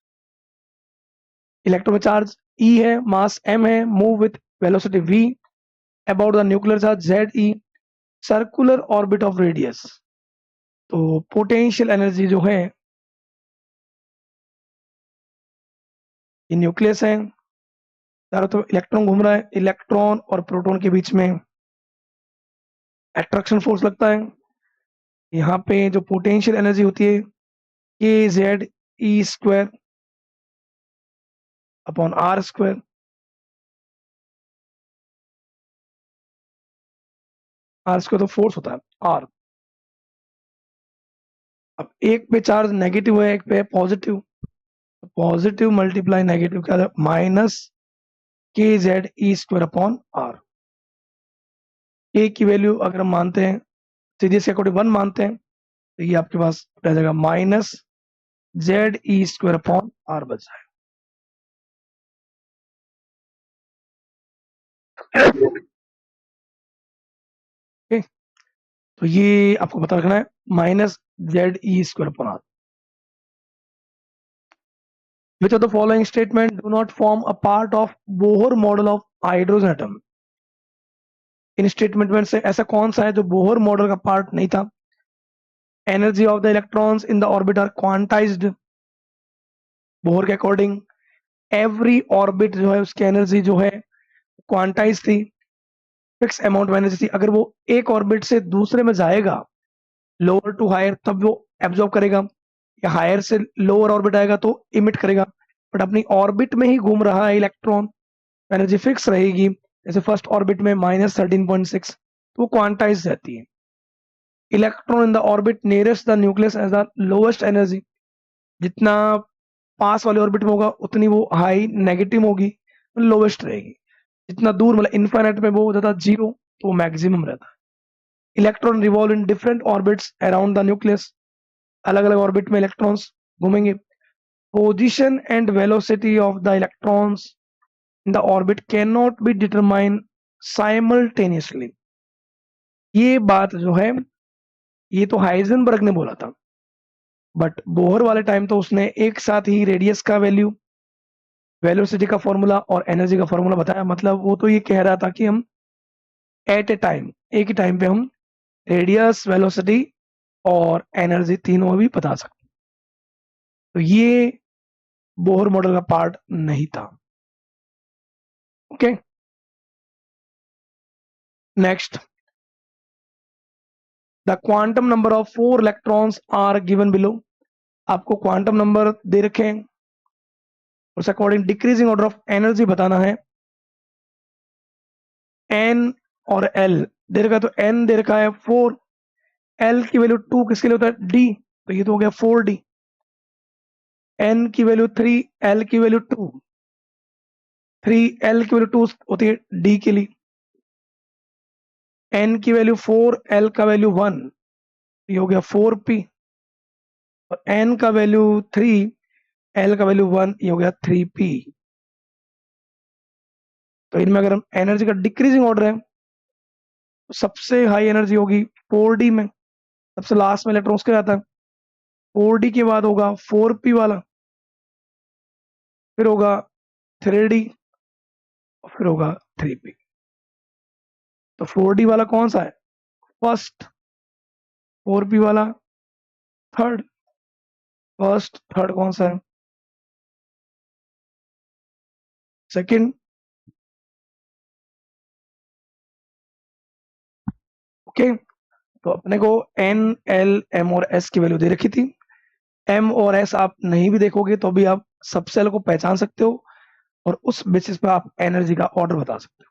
electron में चार्ज E है, मास m है, move with velocity v about the nuclear charge Z E, circular orbit of radius, तो पोटेंशियल एनर्जी जो है, ये न्यूक्लियस है, चारों तरफ इलेक्ट्रॉन घूम रहा है, इलेक्ट्रॉन और प्रोटॉन के बीच में अट्रैक्शन फोर्स लगता है, यहाँ पे जो पोटेंशियल एनर्जी होती है KZE² अपॉन R², R² तो फोर्स होता है R, अब एक पे चार्ज नेगेटिव है, एक पे पॉजिटिव, पॉजिटिव मल्टीप्लाई नेगेटिव क्या है -KZE² अपॉन R, K की वैल्यू अगर हम मानते हैं सीधे से अकॉर्डिंग 1 मानते हैं, तो ये आपके पास रह जाएगा -ZE² अपॉन R बच जाएगा। ओके, तो ये आपको पता रखना है -ZE² upon R। Which of the following statement do not form a part of Bohr model of hydrogen atom? In statement में से ऐसा कौन सा है जो बोहर मॉडल का पार्ट नहीं था? Energy of the electrons in the orbit are quantised, Bohr के अकॉर्डिंग एवरी ऑर्बिट जो है उसकी एनर्जी जो है क्वांटाइज थी, फिक्स अमाउंट ऑफ एनर्जी थी, अगर वो एक ऑर्बिट से दूसरे में जाएगा लोअर टू हायर तब वो एब्जॉर्ब करेगा, या हायर से लोअर ऑर्बिट आएगा तो इमिट करेगा, बट अपनी ऑर्बिट में ही घूम रहा है इलेक्ट्रॉन, एनर्जी फिक्स रहेगी। जैसे फर्स्ट ऑर्बिट में -13.6, तो वो क्वांटाइज रहती है। Electron in the orbit nearest the nucleus as the lowest energy, जितना पास वाले ऑर्बिट में होगा उतनी वो हाई नेगेटिव होगी, लोवेस्ट रहेगी। जितना दूर मतलब इन्फाइनाइट में वो हो जाता जीरो, तो वो मैक्सिमम रहता है। Electron revolve in different orbits around the nucleus, अलग अलग ऑर्बिट में इलेक्ट्रॉन्स घूमेंगे। Position and velocity of the electrons in the orbit can not be determine simultaneously. ये बात जो है, ये तो हाइजेनबर्ग ने बोला था, बट बोहर वाले टाइम तो उसने एक साथ ही रेडियस का वैल्यू, वेलोसिटी का फॉर्मूला और एनर्जी का फॉर्मूला बताया। मतलब वो तो ये कह रहा था कि हम एट ए टाइम, एक ही टाइम पे हम रेडियस, वेलोसिटी और एनर्जी तीनों भी बता सकते। तो ये बोहर मॉडल का पार्ट नहीं था। Okay, next, the quantum number of 4 electrons are given below. आपको क्वांटम नंबर दे रखे हैं, उस according decreasing order of energy बताना है। एन और एल दे रखा है, तो एन दे रखा है 4, एल की वैल्यू 2 किसके लिए होता है, डी, तो ये तो हो गया 4D। एन की वैल्यू 3, एल की वैल्यू 2, 3 एल की वैल्यू 2 होती है डी के लिए। एन की वैल्यू 4, एल का वैल्यू 1, ये हो गया 4P। और एन का वैल्यू 3, एल का वैल्यू 1, ये हो गया 3P। तो इनमें अगर हम एनर्जी का डिक्रीजिंग ऑर्डर है, तो सबसे हाई एनर्जी होगी 4D में, सबसे लास्ट में इलेक्ट्रॉन्स क्या आता है, 4D के बाद होगा 4P वाला, फिर होगा 3D, और फिर होगा 3P। तो 4D वाला कौन सा है, फर्स्ट, 4P वाला थर्ड, फर्स्ट थर्ड कौन सा है, सेकंड। ओके, तो अपने को एन, एल, एम और एस की वैल्यू दे रखी थी। एम और एस आप नहीं भी देखोगे तो भी आप सब सेल को पहचान सकते हो, और उस बेसिस पे आप एनर्जी का ऑर्डर बता सकते हो।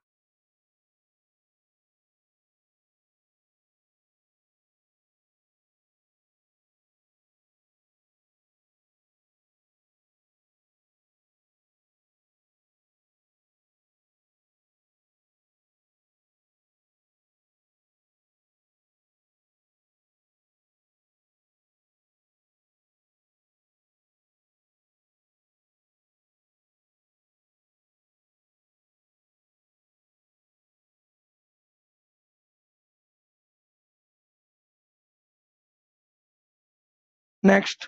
Next,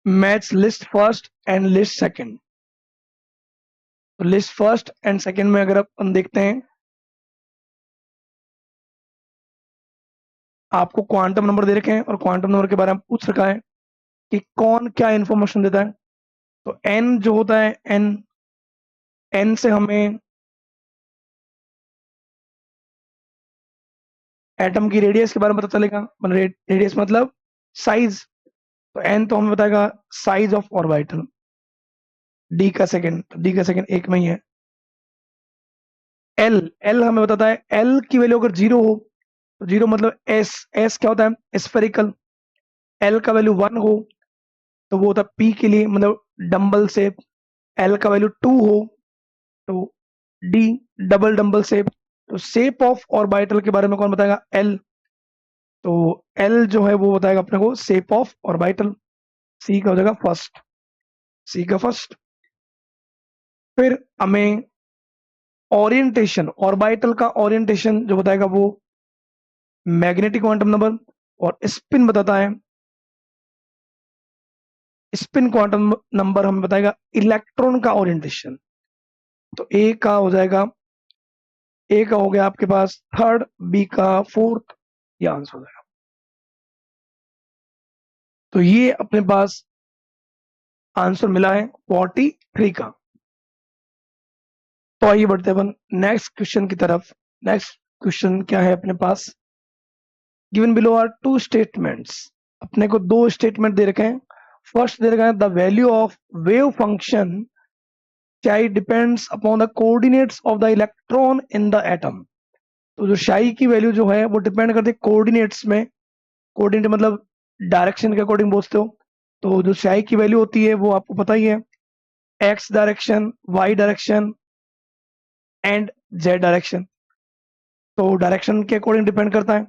match list first and list second. तो लिस्ट फर्स्ट एंड सेकंड में अगर अपन देखते हैं, आपको क्वांटम नंबर दे रखे हैं और क्वांटम नंबर के बारे में पूछ रखा है कि कौन क्या इंफॉर्मेशन देता है। तो एन जो होता है, एन, एन से हमें एटम की रेडियस के बारे में पता चलेगा, मतलब रेडियस मतलब साइज। तो एन तो हमें बताएगा साइज ऑफ ऑर्बिटल। डी का सेकंड, तो डी का सेकंड एक में ही है। एल, एल हमें बताता है, एल की वैल्यू अगर जीरो हो, तो जीरो मतलब एस, एस क्या होता है, स्फेरिकल। एल का वैल्यू 1 हो, तो वो होता है पी के लिए, मतलब डंबल शेप। एल का वैल्यू 2 हो, तो डी, डबल डंबल शेप। तो शेप ऑफ ऑर्बिटल के बारे में कौन बताएगा, एल। तो एल जो है वो बताएगा अपने को शेप ऑफ ऑर्बिटल। सी का हो जाएगा फर्स्ट, सी का फर्स्ट। फिर हमें ओरिएंटेशन, ऑर्बिटल का ओरिएंटेशन जो बताएगा वो मैग्नेटिक क्वांटम नंबर, और स्पिन बताता है, स्पिन क्वांटम नंबर हमें बताएगा इलेक्ट्रॉन का ओरिएंटेशन। तो ए का हो जाएगा, ए का हो गया आपके पास थर्ड, बी का फोर्थ, ये आंसर हो जाएगा। तो ये अपने पास आंसर मिला है 43 का। तो आइए बढ़ते हैं अपन नेक्स्ट क्वेश्चन की तरफ। नेक्स्ट क्वेश्चन क्या है अपने पास, given below are two statements अपने को दो स्टेटमेंट दे रखे हैं। फर्स्ट दे रखा है the value of wave function chi depends upon the coordinates of the electron in the atom. तो जो शाई की वैल्यू जो है वो डिपेंड करती है कोऑर्डिनेट्स में। कोऑर्डिनेट मतलब डायरेक्शन के अकॉर्डिंग बोलते हो। तो जो शाई की वैल्यू होती है वो आपको पता ही है, X direction, Y direction and Z direction. तो डायरेक्शन के अकॉर्डिंग डिपेंड करता है।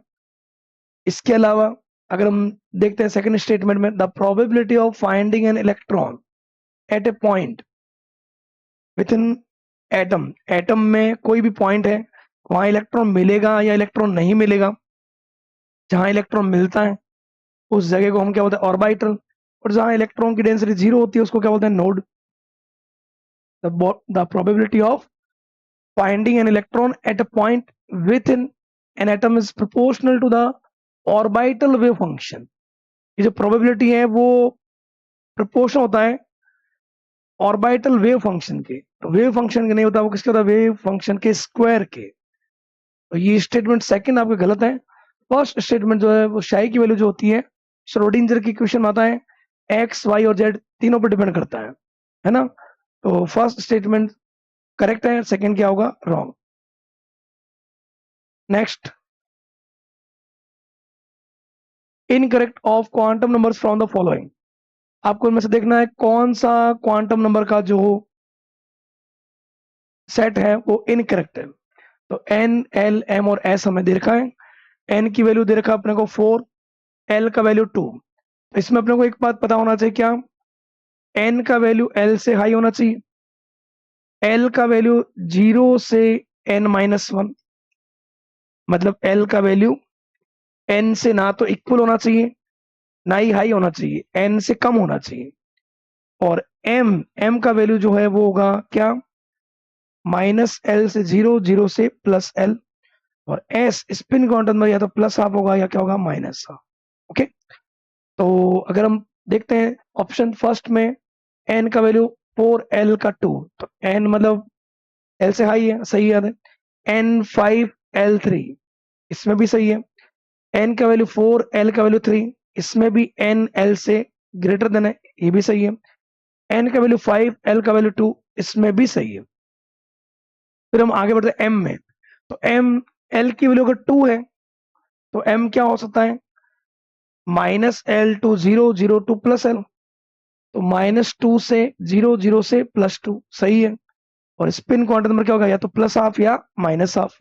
इसके अलावा अगर हम देखते हैं सेकंड स्टेटमेंट में, the probability of finding an electron at a point within atom. Atom में कोई भी पॉइंट है, वहां इलेक्ट्रॉन मिलेगा या इलेक्ट्रॉन नहीं मिलेगा। जहां इलेक्ट्रॉन मिलता है उस जगह को हम क्या बोलते हैं, ऑर्बिटल। और जहां इलेक्ट्रॉन की डेंसिटी जीरो होती है उसको क्या बोलते हैं, node. The probability of finding an electron at a point within an atom is proportional to the orbital wave function। ये जो प्रोबेबिलिटी है वो प्रोपोर्शन होता है ऑर्बिटल वेव फंक्शन के। तो वेव फंक्शन के नहीं होता, वो किसके होता है, वेव फंक्शन के स्क्वायर के। तो ये स्टेटमेंट सेकंड आपके गलत है। फर्स्ट स्टेटमेंट जो है वो शाई की वैल्यू जो होती है, श्रोडिंगर की इक्वेशन में आता है, एक्स वाई और जेड तीनों पर डिपेंड करता है ना। तो फर्स्ट स्टेटमेंट करेक्ट है, सेकंड क्या होगा, wrong. Next, incorrect of quantum numbers from the following. आपको इनमें से देखना है कौन सा क्वांटम नंबर का जो सेट है वो इनकरेक्ट है। तो एन, एल, एम और एस हमें दे रखा है। एन की वैल्यू दे रखा है अपने को 4, एल का वैल्यू 2। तो इसमें अपने को एक बात पता होना चाहिए, क्या, एन का वैल्यू एल से हाई होना चाहिए, एल का वैल्यू 0 से n-1, मतलब एल का वैल्यू एन से ना तो इक्वल होना चाहिए ना ही हाई होना चाहिए, एन से कम होना चाहिए। और एम, एम का वैल्यू जो है वो होगा क्या, -l से 0, 0 से +l। और एस स्पिन क्वांटम नंबर या तो प्लस हाफ होगा या क्या होगा, माइनस हाफ। ओके। तो अगर हम देखते हैं ऑप्शन फर्स्ट में, एन का वैल्यू 4, एल का 2। तो एन मतलब एल से हाई है, सही है। एन 5, एल 3, इसमें भी सही है। एन का वैल्यू 4, एल का वैल्यू 3, इसमें भी एन एल से ग्रेटर देन है, ये भी सही है। एन का वैल्यू 5, एल का वैल्यू 2, इसमें भी सही है। फिर हम आगे बढ़ते हैं एम में। तो एम, एल की वैल्यू अगर 2 है तो एम क्या हो सकता है, -l to 0, 0 to +l। तो -2 से 0, 0 से +2, सही है। और स्पिन क्वांटम नंबर क्या होगा, या तो प्लस हाफ या माइनस हाफ।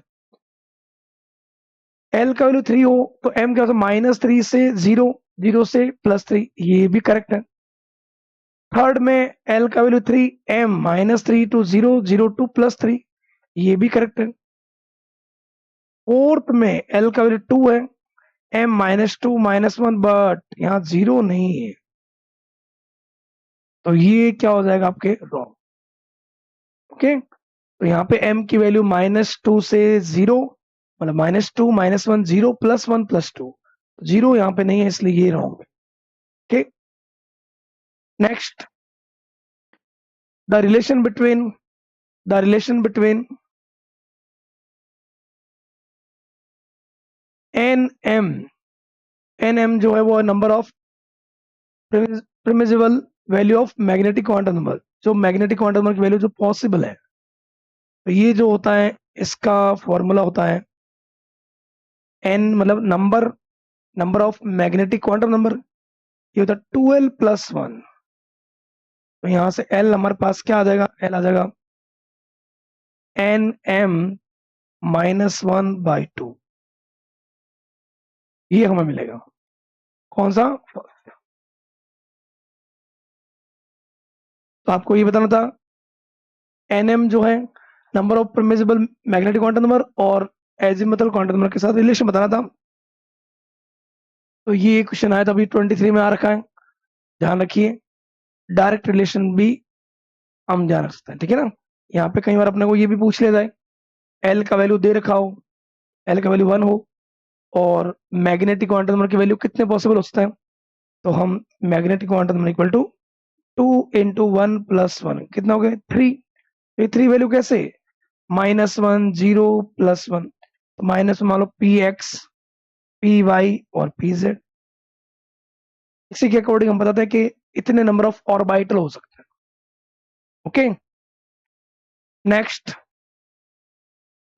एल का वैल्यू 3 हो तो एम क्या होता है, -3 से 0, 0 से +3, ये भी करेक्ट है। थर्ड में एल का वैल्यू 3, एम -3 to 0, 0 to +3, ये भी करेक्ट है। फोर्थ में एल का वैल्यू 2 है, एम -2, -1, बट यहाँ 0 नहीं है। तो ये क्या हो जाएगा आपके, रॉन्ग। ओके। तो यहाँ पे m की वैल्यू -2 से 0, मतलब -2, -1, 0, +1, +2, 0 यहाँ पे नहीं है, इसलिए ये रॉन्ग है। Okay. Next, the relation between n m जो है वो number of permissible value of magnetic quantum number, जो मैग्नेटिक क्वांटम नंबर की वैल्यू जो पॉसिबल है। तो ये जो होता है इसका फॉर्मूला होता है एन, मतलब number of magnetic quantum number, ये होता है 2l+1। तो यहाँ से एल हमारे पास क्या आ जाएगा, एल आ जाएगा nm-1/2, ये हमें मिलेगा। कौन सा, तो आपको ये बताना था nm जो है number of permissible magnetic quantum number और एजिमुथल क्वांटम नंबर के साथ रिलेशन बताना था। तो ये क्वेश्चन आया था अभी 23 में आ रखा है, ध्यान रखिए। डायरेक्ट रिलेशन भी हम ध्यान रख सकते हैं, ठीक है ना। यहाँ पे कई बार अपने को ये भी पूछ लिया जाए, एल का वैल्यू दे रखा हो, एल का वैल्यू 1 हो और मैग्नेटिक क्वांटम नंबर की वैल्यू कितने पॉसिबल हो सकते हैं। तो हम magnetic quantum number equal to 2 × 1 + 1 कितना हो गया, 3। ये 3 वैल्यू कैसे, -1, 0, +1। तो माइनस मान लो px, py और pz। इसी के अकॉर्डिंग हम बताते हैं कि इतने नंबर ऑफ ऑर्बिटल हो सकते हैं। Okay, next,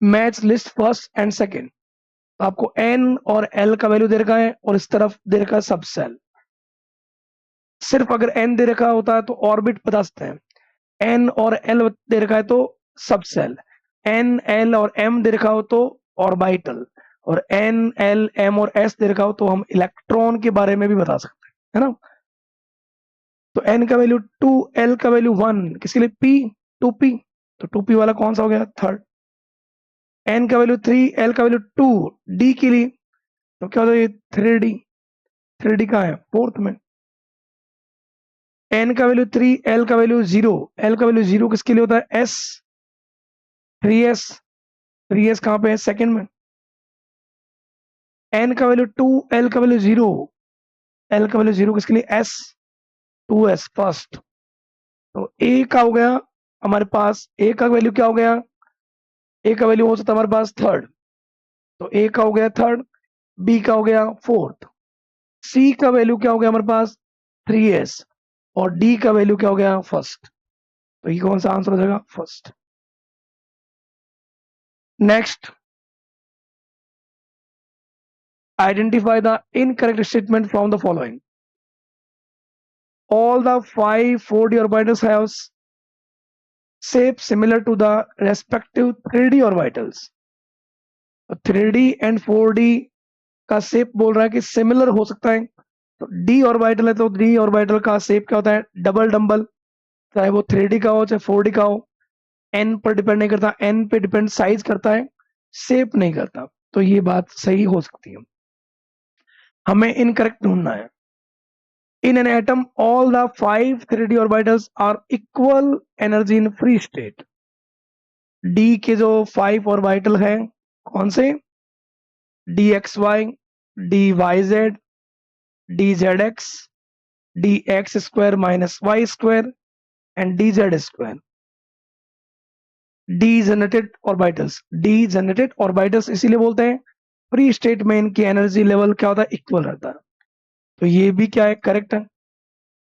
match list first and second. तो आपको एन और एल का वैल्यू दे रखा है और इस तरफ दे रखा है सब सेल। सिर्फ अगर एन दे रखा होता है तो ऑर्बिट बता सकते हैं, एन और एल दे रखा है तो सब सेल, एन एल और एम दे रखा हो तो ऑर्बिटल, और एन एल एम और एस दे रखा हो तो हम इलेक्ट्रॉन के बारे में भी बता सकते हैं, है ना। तो एन का वैल्यू 2, एल का वैल्यू 1, किसके लिए, पी, 2p, तो 2p वाला कौन सा हो गया, थर्ड। एन का वैल्यू 3, एल का वैल्यू 2, डी के लिए तो क्या होता है, 3d, 3d कहाँ है, फोर्थ में। एन का वैल्यू 3, एल का वैल्यू 0, एल का वैल्यू 0 किसके लिए होता है, एस, 3s, 3s कहाँ पे है, सेकंड में। एन का वैल्यू 2, एल का वैल्यू 0, एल का वैल्यू 0 किसके लिए, एस, 2s फर्स्ट। तो ए का हो गया हमारे पास, ए का वैल्यू क्या हो गया, ए का वैल्यू हो सकता है हमारे पास थर्ड, तो ए का हो गया थर्ड, बी का हो गया फोर्थ, सी का वैल्यू क्या हो गया हमारे पास, 3s, और डी का वैल्यू क्या हो गया, फर्स्ट। तो ये कौन सा आंसर हो जाएगा, first. Next, identify the incorrect statement from the following. All the 5 4d orbitals have shape similar to the respective 3d orbitals. 3d and 4d का शेप बोल रहा है कि सिमिलर हो सकता है। तो डी ऑर्बिटल है तो डी ऑर्बिटल का शेप क्या होता है, डबल डंबल, चाहे वो 3d का हो चाहे 4d का हो। एन पर डिपेंड नहीं करता, एन पे डिपेंड साइज करता है, शेप नहीं करता। तो ये बात सही हो सकती है, हमें इनकरेक्ट ढूंढना है। In an atom, all the 5 3d orbitals are equal energy in free state. D के जो 5 ऑर्बिटल हैं कौन से, D X Y, D Y Z, D Z X, D X square minus Y square and D Z square. Degenerated orbitals, degenerated orbitals इसीलिए बोलते हैं, free state में इनकी एनर्जी लेवल क्या होता है, इक्वल रहता है। तो ये भी क्या है, करेक्ट है।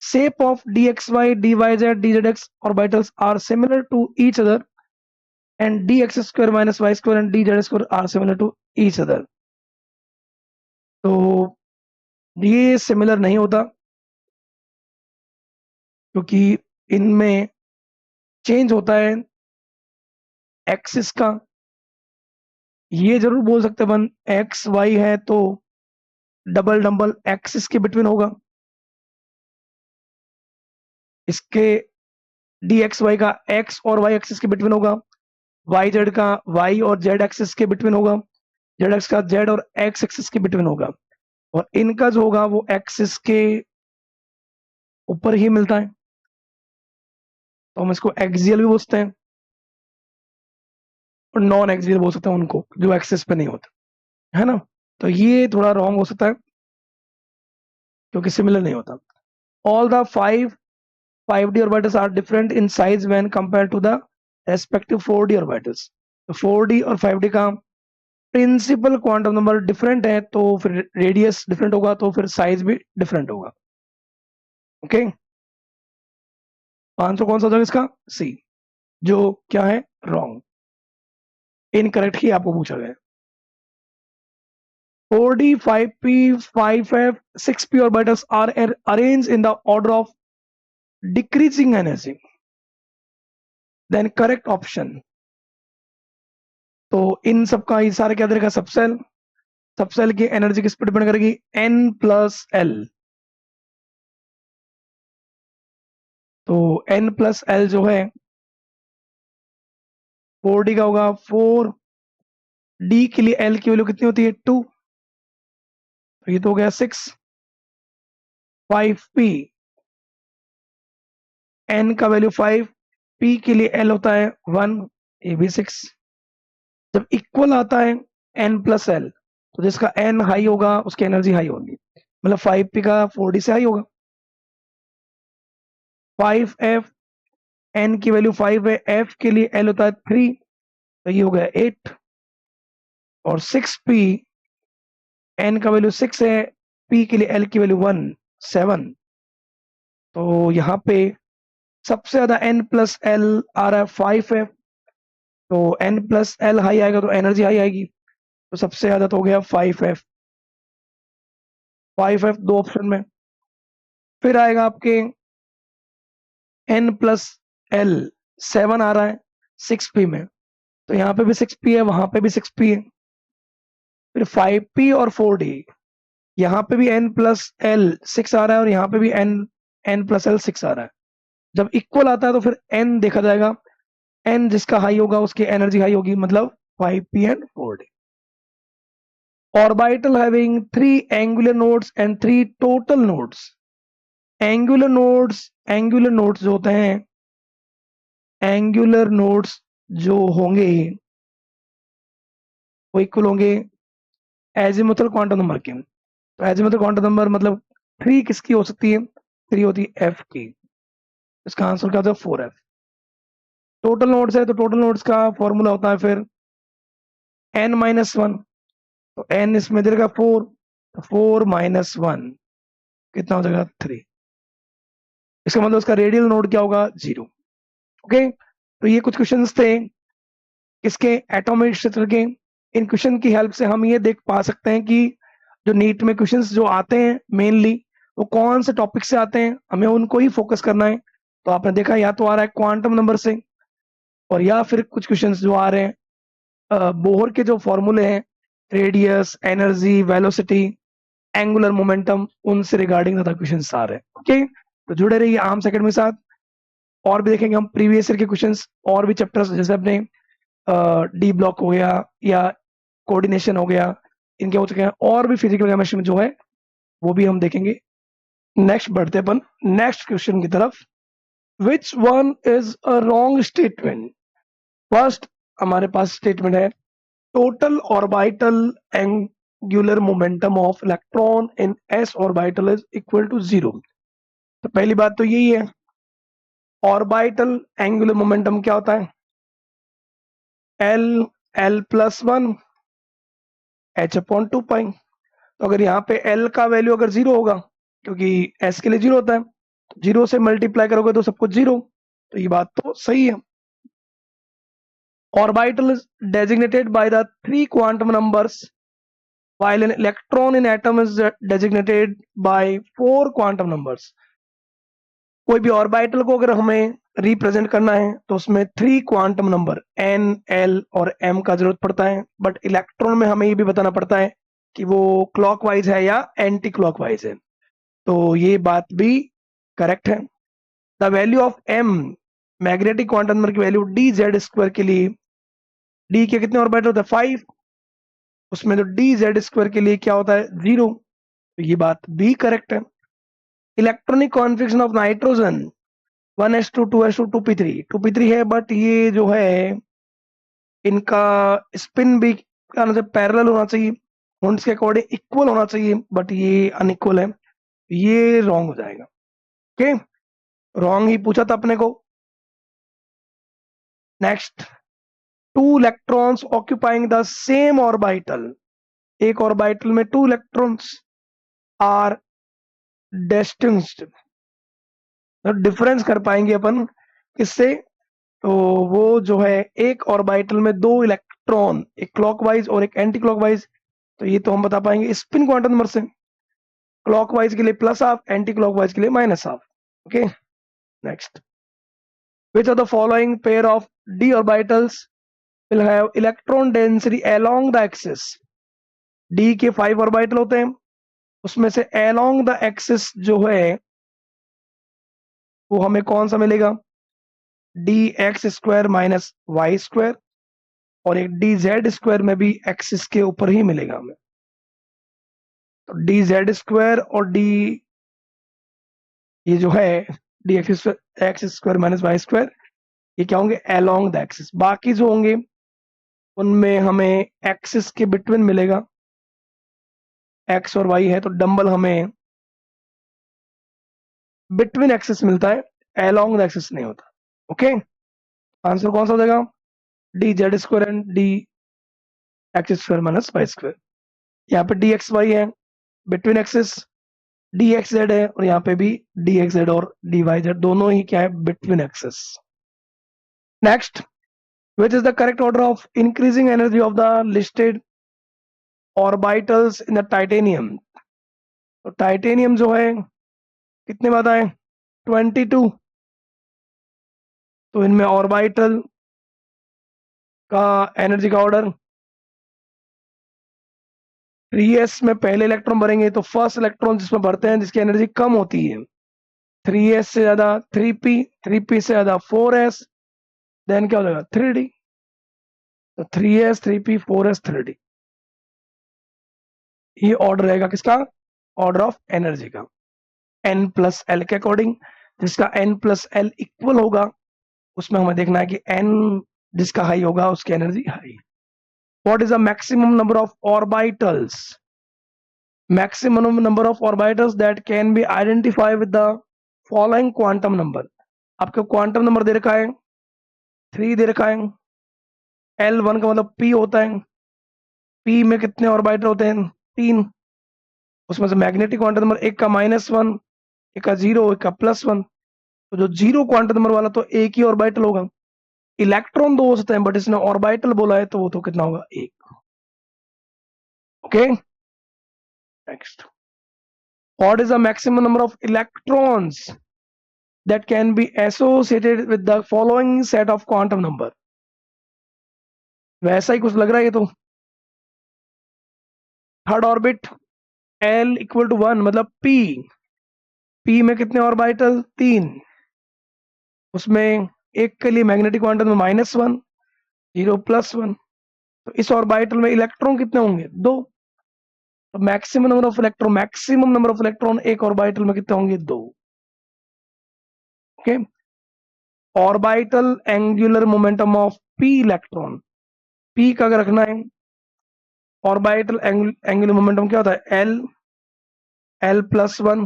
Shape of dxy, dyz, dzx orbitals are similar to each other, and dx square minus y square and dz square are similar to each other. तो ये सिमिलर नहीं होता क्योंकि इनमें चेंज होता है एक्सिस का। ये जरूर बोल सकते हैं अपन, एक्स वाई है तो डबल डंबल एक्सिस के बिटवीन होगा, इसके डी एक्स वाई का एक्स और वाई एक्सिस के बिटवीन होगा, वाई जेड का वाई और जेड एक्सिस के बिटवीन होगा, जेड एक्स का जेड और एक्स एक्सिस के बिटवीन होगा, और इनका जो होगा वो एक्सिस के ऊपर ही मिलता है, तो हम इसको एक्सियल भी बोलते हैं और नॉन एक्सियल बोल सकते हैं उनको जो एक्सिस पे नहीं होते, है ना। तो ये थोड़ा रॉन्ग हो सकता है क्योंकि सिमिलर नहीं होता। All the 5 5d orbitals are different in size when compare to the respective 4d orbitals. तो 4d और 5d का प्रिंसिपल क्वांटम नंबर डिफरेंट है तो फिर रेडियस डिफरेंट होगा, तो फिर साइज भी डिफरेंट होगा। ओके, आंसर कौन सा हो जाएगा इसका, सी, जो क्या है, रॉन्ग, इनकरेक्ट ही आपको पूछा गया। 4d 5p 5f 6p orbitals are arranged in the order of decreasing energy, then correct option। तो इन सबका ये सारा क्या देगा, सबसेल, सबसेल की एनर्जी किस पर डिपेंड करेगी, n प्लस एल। तो n प्लस एल जो है 4d का होगा 4, d के लिए l की वैल्यू कितनी होती है, 2, तो ये तो हो गया 6, 5p, n का वैल्यू 5, p के लिए l होता है 1, ये भी 6। जब इक्वल आता है n प्लस एल, तो जिसका n हाई होगा उसकी एनर्जी हाई होगी, मतलब 5p का 4d से हाई होगा। 5f, n की वैल्यू 5 है, f के लिए l होता है 3, तो ये हो गया 8, और 6p, n का वैल्यू 6 है, p के लिए l की वैल्यू 1, 7, तो यहाँ पे सबसे ज्यादा n प्लस एल आ रहा है 5f, तो n प्लस एल हाई आएगा तो एनर्जी हाई आएगी, तो सबसे ज्यादा तो हो गया 5f। 5f दो ऑप्शन में। फिर आएगा आपके n प्लस एल 7 आ रहा है 6p में, तो यहाँ पे भी 6p है, वहां पे भी 6p है। फिर 5p और 4d, यहाँ पे भी n प्लस एल 6 आ रहा है और यहाँ पे भी n प्लस एल 6 आ रहा है। जब इक्वल आता है तो फिर n देखा जाएगा, n जिसका हाई होगा उसकी एनर्जी हाई होगी, मतलब 5p and 4d। Orbital having 3 angular nodes and 3 total nodes. Angular nodes जो होते हैं, एंगुलर नोड्स जो होंगे वो इक्वल होंगे एजिमुथल क्वांटम नंबर के। तो एजिमुथल क्वांटम नंबर मतलब 3 किसकी हो सकती है? 3 होती है एफ की। इसका आंसर क्या होता है? 4f। टोटल नोड्स है तो टोटल नोड्स का फॉर्मूला होता है फिर n-1, तो n इसमें दे देगा 4, तो 4-1 कितना हो जाएगा? 3। इसका मतलब उसका रेडियल नोड क्या होगा? 0। ओके, तो ये कुछ क्वेश्चंस थे इसके एटॉमिक स्ट्रक्चर के। इन क्वेश्चन की हेल्प से हम ये देख पा सकते हैं कि जो नीट में क्वेश्चंस जो आते हैं मेनली वो कौन से टॉपिक से आते हैं, हमें उनको ही फोकस करना है। तो आपने देखा या तो आ रहा है क्वांटम नंबर से, और या फिर कुछ क्वेश्चंस जो आ रहे हैं बोहर के जो फॉर्मूले हैं, radius, energy, velocity, angular momentum, उनसे रिगार्डिंग ज्यादा क्वेश्चंस आ रहे हैं। ओके, तो जुड़े रहिए आर्म्स एकेडमी के साथ। और भी देखेंगे हम प्रीवियस ईयर के क्वेश्चंस, और भी चैप्टर्स जैसे अपने डी ब्लॉक हो गया या कोऑर्डिनेशन हो गया, इनके हो चुके हैं। और भी फिजिकल केमिस्ट्री में जो है वो भी हम देखेंगे। नेक्स्ट बढ़ते अपन नेक्स्ट क्वेश्चन की तरफ। Which one is a wrong statement? First हमारे पास स्टेटमेंट है total orbital angular momentum of electron in S orbital is equal to 0। तो पहली बात तो यही है, ऑर्बिटल एंगुलर मोमेंटम क्या होता है? l+1 h/2π। तो अगर यहाँ पे l का वैल्यू अगर 0 होगा, क्योंकि s के लिए 0 होता है, तो 0 से मल्टीप्लाई करोगे तो सब कुछ 0, तो ये बात तो सही है। Orbital is designated by the 3 quantum numbers while an electron in atom is designated by 4 quantum numbers। कोई भी ऑर्बिटल को अगर हमें रिप्रेजेंट करना है तो उसमें 3 क्वांटम नंबर n, l और m का जरूरत पड़ता है, बट इलेक्ट्रॉन में हमें ये भी बताना पड़ता है कि वो क्लॉकवाइज है या एंटी क्लॉकवाइज है। तो ये बात भी करेक्ट है। The value of m, magnetic quantum number की वैल्यू dz² के लिए, d के कितने ऑर्बिटल होते हैं? 5, उसमें तो dz² के लिए क्या होता है? 0। तो ये बात भी करेक्ट है। Electronic configuration of nitrogen 1s2 2s2 2p3 2p3 है, बट ये जो है इनका स्पिन भी पैरेलल होना चाहिए, वुंड्स के अकॉर्डिंग इक्वल होना चाहिए, बट ये अनइक्वल है, ये रॉन्ग हो जाएगा। ओके, रॉन्ग ही पूछा था अपने को। Next, 2 electrons occupying the same orbital, एक ऑर्बिटल में 2 इलेक्ट्रॉन्स आर डेस्टिन्ड। डिफरेंस कर पाएंगे अपन किससे? तो वो जो है एक ऑर्बिटल में 2 इलेक्ट्रॉन, एक क्लॉकवाइज और एक एंटी क्लॉकवाइज, तो ये तो हम बता पाएंगे स्पिन क्वांटम नंबर से। क्लॉकवाइज के लिए +हाफ, एंटी क्लॉकवाइज के लिए -half. Okay, next, which of the following pair of d orbitals will have electron density along the axis? d के 5 ऑर्बिटल होते हैं, उसमें से along the axis जो है वो हमें कौन सा मिलेगा? dx² - y², और एक dz² में भी एक्सिस के ऊपर ही मिलेगा हमें। तो dz² और d, ये जो है dx² - y², ये क्या होंगे? along the axis। बाकी जो होंगे उनमें हमें एक्सिस के बिटवीन मिलेगा, x और y है तो डंबल हमें बिटवीन एक्सिस मिलता है, along द एक्सिस नहीं होता। ओके, आंसर कौन सा हो जाएगा? dz² and dx² - y²। यहाँ पे dxy है between axis, D X Z है और यहाँ पे भी डी एक्स जेड और डी वाई जेड दोनों ही क्या है, between axes. Next, which is the correct order of increasing energy of the listed orbitals in the titanium? तो टाइटेनियम जो है कितने बताएं, 22। तो इनमें ऑर्बिटल का एनर्जी का ऑर्डर 3s में पहले इलेक्ट्रॉन भरेंगे तो फर्स्ट इलेक्ट्रॉन जिसमें भरते हैं जिसकी एनर्जी कम होती है, 3s से ज्यादा 3p, 3p से ज्यादा 4s, देन क्या हो जाएगा 3d। तो 3s 3p 4s 3d, ये ऑर्डर रहेगा किसका, ऑर्डर ऑफ एनर्जी का, n प्लस एल के अकॉर्डिंग। जिसका n प्लस एल इक्वल होगा उसमें हमें देखना है कि n जिसका हाई होगा उसकी energy high. What is the maximum number of orbitals? maximum number of orbitals that can be identified with the following quantum number? आपको क्वांटम नंबर दे रखा है 3 दे रखा है, L1 का मतलब P होता है, P में कितने ऑर्बिटल होते हैं 3, उसमें से मैग्नेटिक क्वांटम नंबर एक का -1, एक का 0, एक का +1। तो जो 0 क्वांटम नंबर वाला तो एक ही ऑर्बिटल होगा, इलेक्ट्रॉन 2 हो सकते हैं बट इसने ऑर्बिटल बोला है तो वो तो कितना होगा 1। Okay, next, what is the maximum number of electrons that can be associated with the following set of quantum number? वैसा ही कुछ लग रहा है ये तो। Third orbit L equal to 1 मतलब P में कितने ऑर्बिटल 3, उसमें एक के लिए मैग्नेटिक क्वांटम में -1, 0 +1। तो इस ऑर्बिटल में इलेक्ट्रॉन कितने होंगे 2। तो मैक्सिमम नंबर ऑफ इलेक्ट्रॉन एक ऑर्बिटल में कितने होंगे 2। Okay, orbital angular momentum of p electron, p का अगर रखना है ऑर्बिटल एंगुलर मोमेंटम क्या होता है l प्लस 1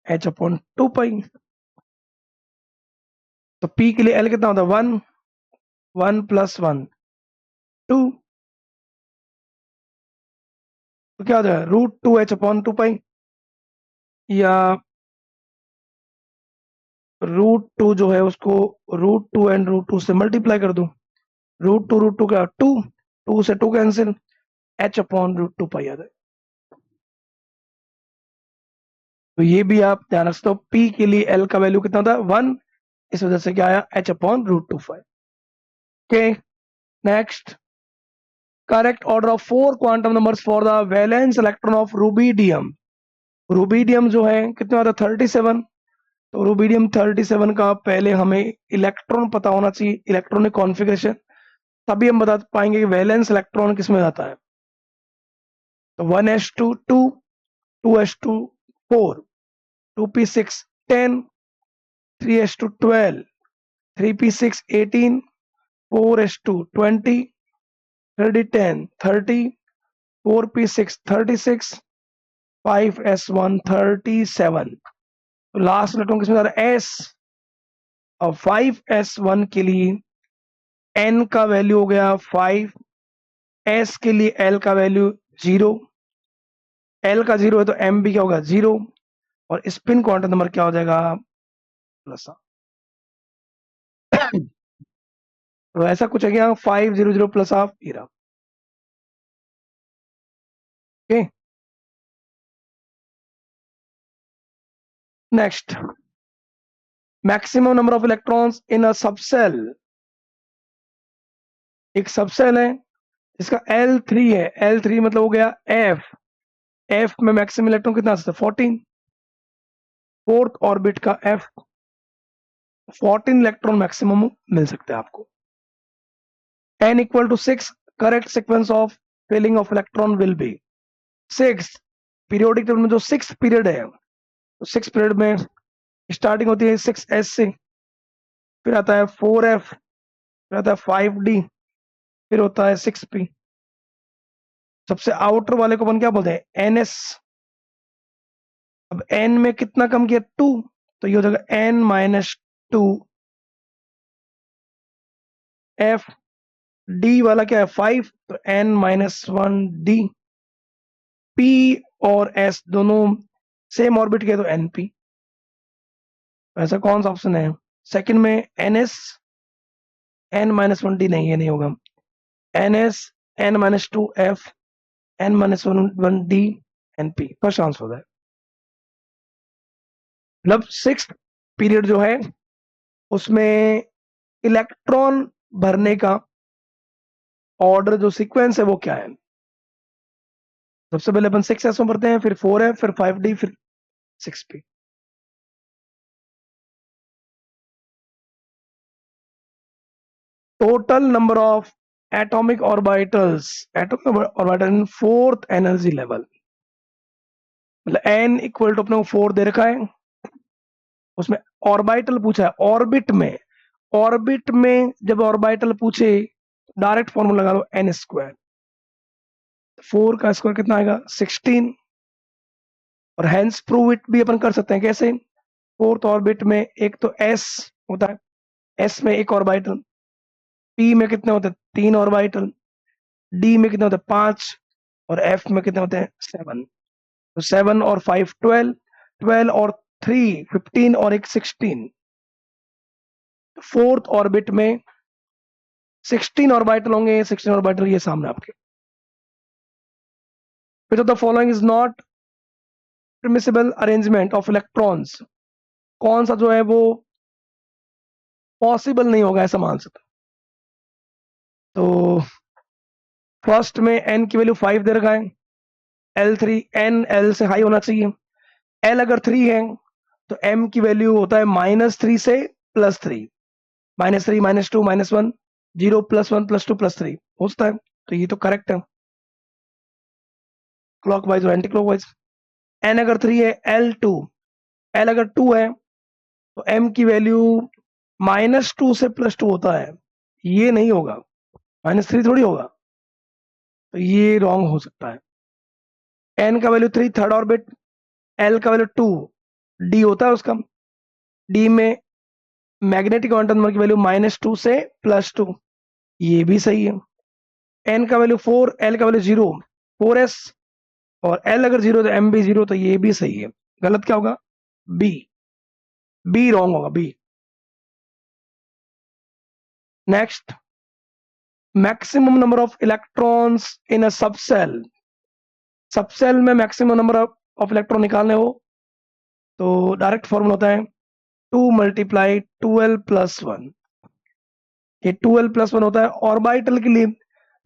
h अपॉन 2 पाई। तो p के लिए l कितना होता है 1, 1 प्लस 1 2, तो क्या हो जाएगा √2h अपॉन 2 पाई, या √2 जो है उसको √2 एंड √2 से मल्टीप्लाई कर दूं, √2 क्या 2, 2 से 2 कैंसिल, h अपॉन √2 पाई आ जाए। तो ये भी आप ध्यान रख सकते हो, p के लिए l का वैल्यू कितना था 1, इस वजह से क्या आया h upon √2 pi. Okay, next, correct order of 4 quantum numbers for the valence electron of rubidium. Rubidium जो है कितना होता है 37। तो रुबिडियम 37 का पहले हमें इलेक्ट्रॉन पता होना चाहिए, इलेक्ट्रॉनिक कॉन्फ़िगरेशन, तभी हम बता पाएंगे कि वैलेंस इलेक्ट्रॉन किसमें जाता है। तो 1s2 2, 2s2 4, 2p6 10, 3s2 12, 3p6 18, 4s2 20, 3d10 30, 4p6 36, 5s1 37। तो लास्ट इलेक्ट्रॉन किसमें जा रहा है s। अब 5s1 के लिए n का वैल्यू हो गया 5, s के लिए l का वैल्यू 0, l का 0 है तो m भी क्या होगा 0, और स्पिन क्वांटम नंबर क्या हो जाएगा प्लस। तो ऐसा कुछ है क्या 500 प्लस हाफ ये रहा। Okay, next, maximum number of electrons in a subshell. एक सबसेल है इसका L3 है, L3 मतलब हो गया F में मैक्सिमम इलेक्ट्रॉन कितना आ सकता है 14, फोर्थ ऑर्बिट का F 14 इलेक्ट्रॉन मैक्सिमम मिल सकता है आपको। n equal to 6, correct sequence of filling of electron will be 6। Periodic table में जो 6 पीरियड है, तो 6 पीरियड में स्टार्टिंग होती है 6s से, फिर आता है 4f, फिर आता है 5d, फिर होता है 6p। सबसे आउटर वाले को अपन क्या बोलते हैं ns। अब n में कितना कम किया 2, तो ये हो जाएगा n-2 f, d वाला क्या है 5, तो n-1 d, p और s दोनों सेम ऑर्बिट के, तो np। ऐसा कौन सा ऑप्शन है? सेकंड में ns n-1d, नहीं, ये नहीं होगा। ns n-2f n-1d np first answer होता है। मतलब सिक्स पीरियड जो है उसमें इलेक्ट्रॉन भरने का ऑर्डर जो सीक्वेंस है वो क्या है? सबसे पहले अपन 6s में भरते हैं, फिर 4f, फिर 5d, फिर 6p। Total number of atomic orbitals, atomic orbital in fourth energy level, मतलब n इक्वल टू अपने को 4 दे रखा है, उसमें ऑर्बिटल पूछा है। ऑर्बिट में जब ऑर्बिटल पूछे डायरेक्ट फॉर्मूला लगा लो, n स्क्वायर। 4 का स्क्वायर कितना आएगा? 16। और हेंस प्रूव इट भी अपन कर सकते हैं। कैसे? फोर्थ ऑर्बिट में एक तो s होता है, s में एक ऑर्बिटल, p में कितने होते हैं? 3 ऑर्बिटल, d में कितने होते हैं? 5, और f में कितने होते हैं? 7। तो 7 और 5 12, 12 और 3 15, और एक 16। फोर्थ ऑर्बिट में 16 ऑर्बिटल होंगे, 16 ऑर्बिटल ये सामने आपके। Which of the following is not permissible arrangement of electrons, कौन सा जो है वो पॉसिबल नहीं होगा ऐसा मान सकते? तो फर्स्ट में n की वैल्यू 5 दे रखा है, L3, n l से हाई होना चाहिए। l अगर 3 है तो m की वैल्यू होता है -3 से +3, -3 -2 -1 0 +1 +2 +3 हो सकता है। तो ये तो करेक्ट है, क्लॉकवाइज और एंटी क्लॉकवाइज। n अगर 3 है, l अगर 2 है तो m की वैल्यू -2 से +2 होता है, ये नहीं होगा, -3 थोड़ी होगा, तो ये रॉन्ग हो सकता है। n का वैल्यू 3 थर्ड ऑर्बिट, l का वैल्यू 2, d होता है उसका, d में मैग्नेटिक क्वांटम नंबर की वैल्यू -2 से +2, ये भी सही है। n का वैल्यू 4, l का वैल्यू 0, 4s, और l अगर 0 तो m भी 0, तो ये भी सही है। गलत क्या होगा? बी रॉन्ग होगा, B. Next, maximum number of electrons in a subshell, subshell में मैक्सिमम नंबर ऑफ इलेक्ट्रॉन निकालने हो तो डायरेक्ट फॉर्मूला होता है 2 × 12+1। ये 12+1 होता है ऑर्बिटल के लिए,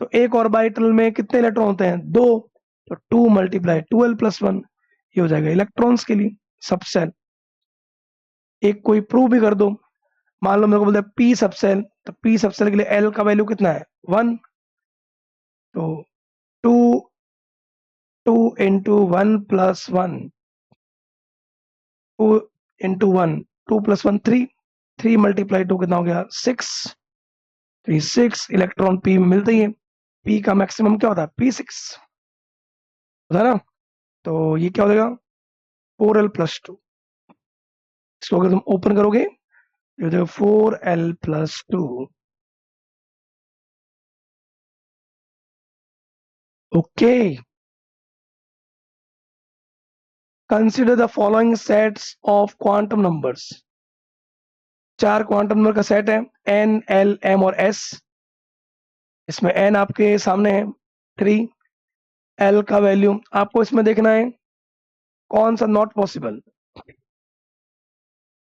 तो एक ऑर्बिटल में कितने इलेक्ट्रॉन होते हैं? 2, तो 2 × 12+1 ये हो जाएगा इलेक्ट्रॉन्स के लिए सबसेल। एक कोई प्रूव भी कर दो, मान लो मेरे को बोलते हैं पी सबसेल, तो पी सबसेल के लिए एल का वैल्यू कितना है? 1, तो 2 2 × 1+1, 2 × 1, 2 + 1 3, 3 × 2 कितना हो गया? 6, तो ये 6 इलेक्ट्रॉन पी में मिलते ही है। पी का मैक्सिमम क्या होता है? P6 होता है ना, तो ये क्या हो जाएगा? 4l+2। इसको अगर तुम ओपन करोगे ये हो जाएगा 4l+2। Okay, consider the following sets of quantum numbers. 4 quantum number का सेट है, n, l, m और s। इसमें n आपके सामने है 3, l का वैल्यू आपको इसमें देखना है कौन सा नॉट पॉसिबल,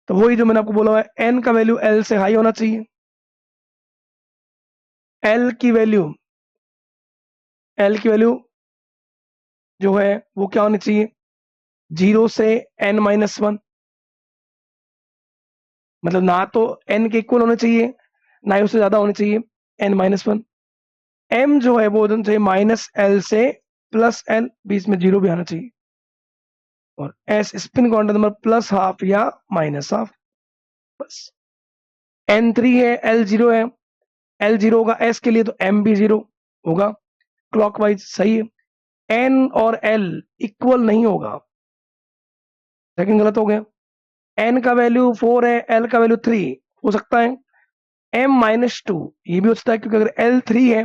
तो वही जो मैंने आपको बोला है, n का वैल्यू l से हाई होना चाहिए। l की वैल्यू जो है वो क्या होनी चाहिए? 0 से n-1, मतलब ना तो n के इक्वल होने चाहिए, ना ही उससे ज्यादा होनी चाहिए, n-1। m जो है वो होना चाहिए -l से +l, बीच में 0 भी आना चाहिए। और s स्पिन क्वांटम नंबर +12 या -12, बस। n3 है, l 0 है, l 0 होगा s के लिए, तो m भी 0 होगा, क्लॉकवाइज सही है। n और l इक्वल नहीं होगा, सेकंड गलत हो गया। n का वैल्यू 4 है, l का वैल्यू 3 हो सकता है, m -2 ये भी हो सकता है, क्योंकि अगर l 3 है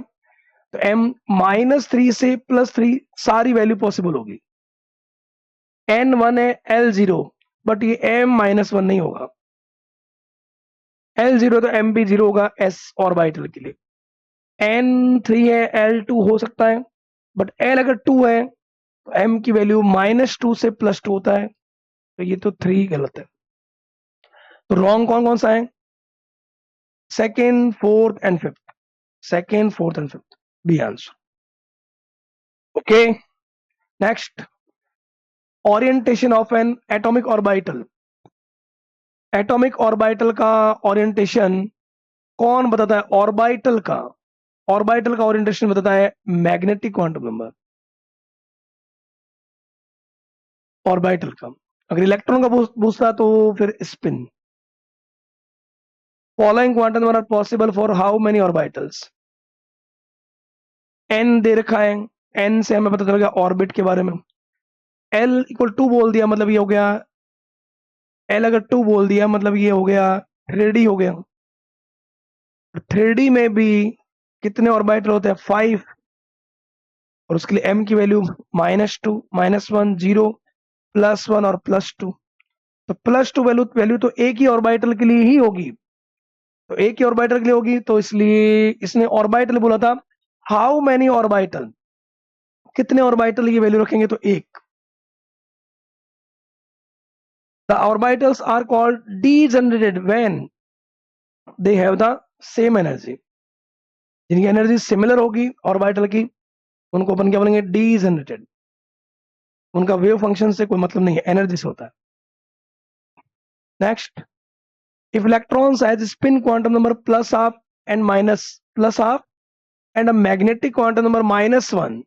तो m-3 से +3 सारी वैल्यू पॉसिबल होगी। n1 है l0, बट ये m-1 नहीं होगा। l0 तो m भी 0 होगा s ऑर्बिटल के लिए। n3 है l2 हो सकता है, बट l अगर 2 है तो m की वैल्यू -2 से +2 होता है, तो ये तो 3 गलत है। तो रॉन्ग कौन कौन सा है? Second, fourth and fifth. Second, fourth and fifth B answer. Okay, next, orientation of an atomic orbital. Atomic orbital का ओरिएंटेशन कौन बताता है? ऑर्बिटल का ओरिएंटेशन बताता है मैग्नेटिक क्वांटम नंबर। ऑर्बिटल का, अगर इलेक्ट्रॉन का पूछता तो फिर spin. Following quantum number are possible for how many orbitals? n दे रखा है, n से हमें पता चलेगा ऑर्बिट के बारे में। l इक्वल 2 बोल दिया मतलब ये हो गया, l अगर 2 बोल दिया मतलब ये हो गया 3D हो गया। 3D में भी कितने ऑर्बिटल होते हैं? 5, और उसके लिए m की वैल्यू -2, -1, 0, +1 और +2। तो +2 वैल्यू तो एक ही ऑर्बिटल के लिए ही होगी, तो एक ही ऑर्बिटल के लिए होगी, तो इसलिए इसने ऑर्बिटल बोला था। हाउ मैनी ऑर्बिटल, कितने ऑर्बिटल की वैल्यू रखेंगे? तो एक। The orbitals are called degenerated when they have the same energy. जिनकी एनर्जी सिमिलर होगी ऑर्बिटल की, उनको अपन क्या बोलेंगे? डीजेनरेटेड। उनका वेव फंक्शन से कोई मतलब नहीं है, एनर्जी से होता है। Next, if electrons has spin quantum number +12 and -12 and a magnetic quantum number -1,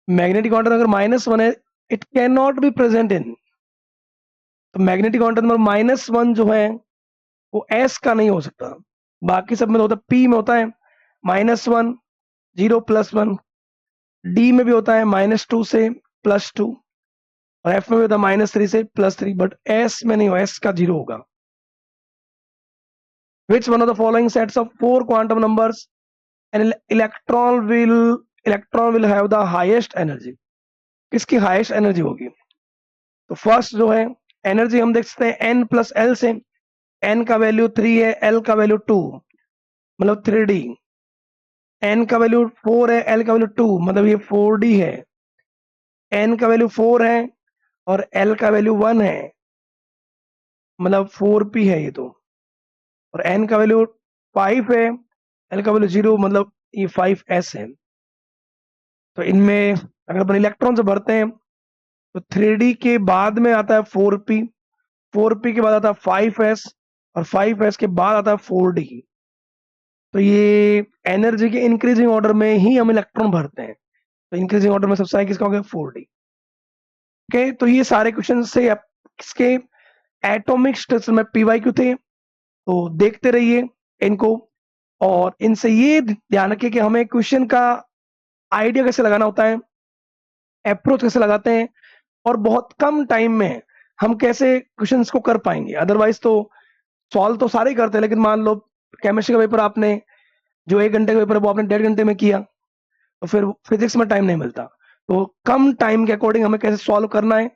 magnetic quantum अगर -1 है, it can not be present in. तो मैग्नेटिक क्वांटम नंबर -1 जो है वो s का नहीं हो सकता, बाकी सब में तो होता है। p में होता है -1, 0, +1, d में भी होता है -2 से +2, और f में भी होता है -3 से +3, बट s में नहीं हो, s का 0 होगा। Which one of the following sets of 4 quantum numbers an electron will have the highest energy? किसकी हाईएस्ट एनर्जी होगी? तो फर्स्ट जो है एनर्जी हम देख सकते हैं n + l से। n का वैल्यू 3 है, l का वैल्यू 2, मतलब 3D। n का वैल्यू 4 है, l का वैल्यू 2, मतलब ये 4D है। n का वैल्यू 4 है और l का वैल्यू 1 है, मतलब 4p है ये तो। और n का वैल्यू 5 है, l का वैल्यू 0, मतलब ये 5s है। तो इनमें अगर अपन इलेक्ट्रॉन से भरते हैं तो 3D के बाद में आता है 4p, 4p के बाद आता है 5s, और 5s के बाद आता है 4d। तो ये एनर्जी के इंक्रीजिंग ऑर्डर में ही हम इलेक्ट्रॉन भरते हैं, तो इंक्रीजिंग ऑर्डर में सबसे आगे किसका हो गया? 4d। ओके, तो ये सारे क्वेश्चन से आप किसके एटॉमिक स्ट्रक्चर में पीवाईक्यू थे, तो देखते रहिए इनको, और इनसे ये ध्यान रखिए कि हमें क्वेश्चन का आइडिया कैसे लगाना होता है, अप्रोच कैसे लगाते हैं, और बहुत कम टाइम में हम कैसे क्वेश्चंस को कर पाएंगे। अदरवाइज तो सॉल्व तो सारे ही करते हैं, लेकिन मान लो केमिस्ट्री का पेपर आपने, जो 1 घंटे का पेपर है वो आपने 1.5 घंटे में किया, तो फिर फिजिक्स में टाइम नहीं मिलता। तो कम टाइम के अकॉर्डिंग हमें कैसे सॉल्व करना है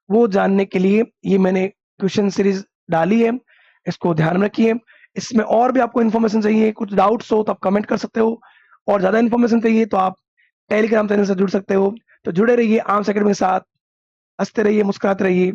वो जानने के लिए ये मैंने क्वेश्चन सीरीज डाली है, इसको ध्यान में रखिए। इसमें और भी आपको इन्फॉर्मेशन चाहिए, कुछ डाउट्स हो तो आप कमेंट कर सकते हो, और ज्यादा इन्फॉर्मेशन चाहिए तो आप टेलीग्राम चैनल से जुड़ सकते हो। तो जुड़े रहिए आर्म्स एकेडमी के साथ, हंसते रहिए, मुस्कुराते रहिए।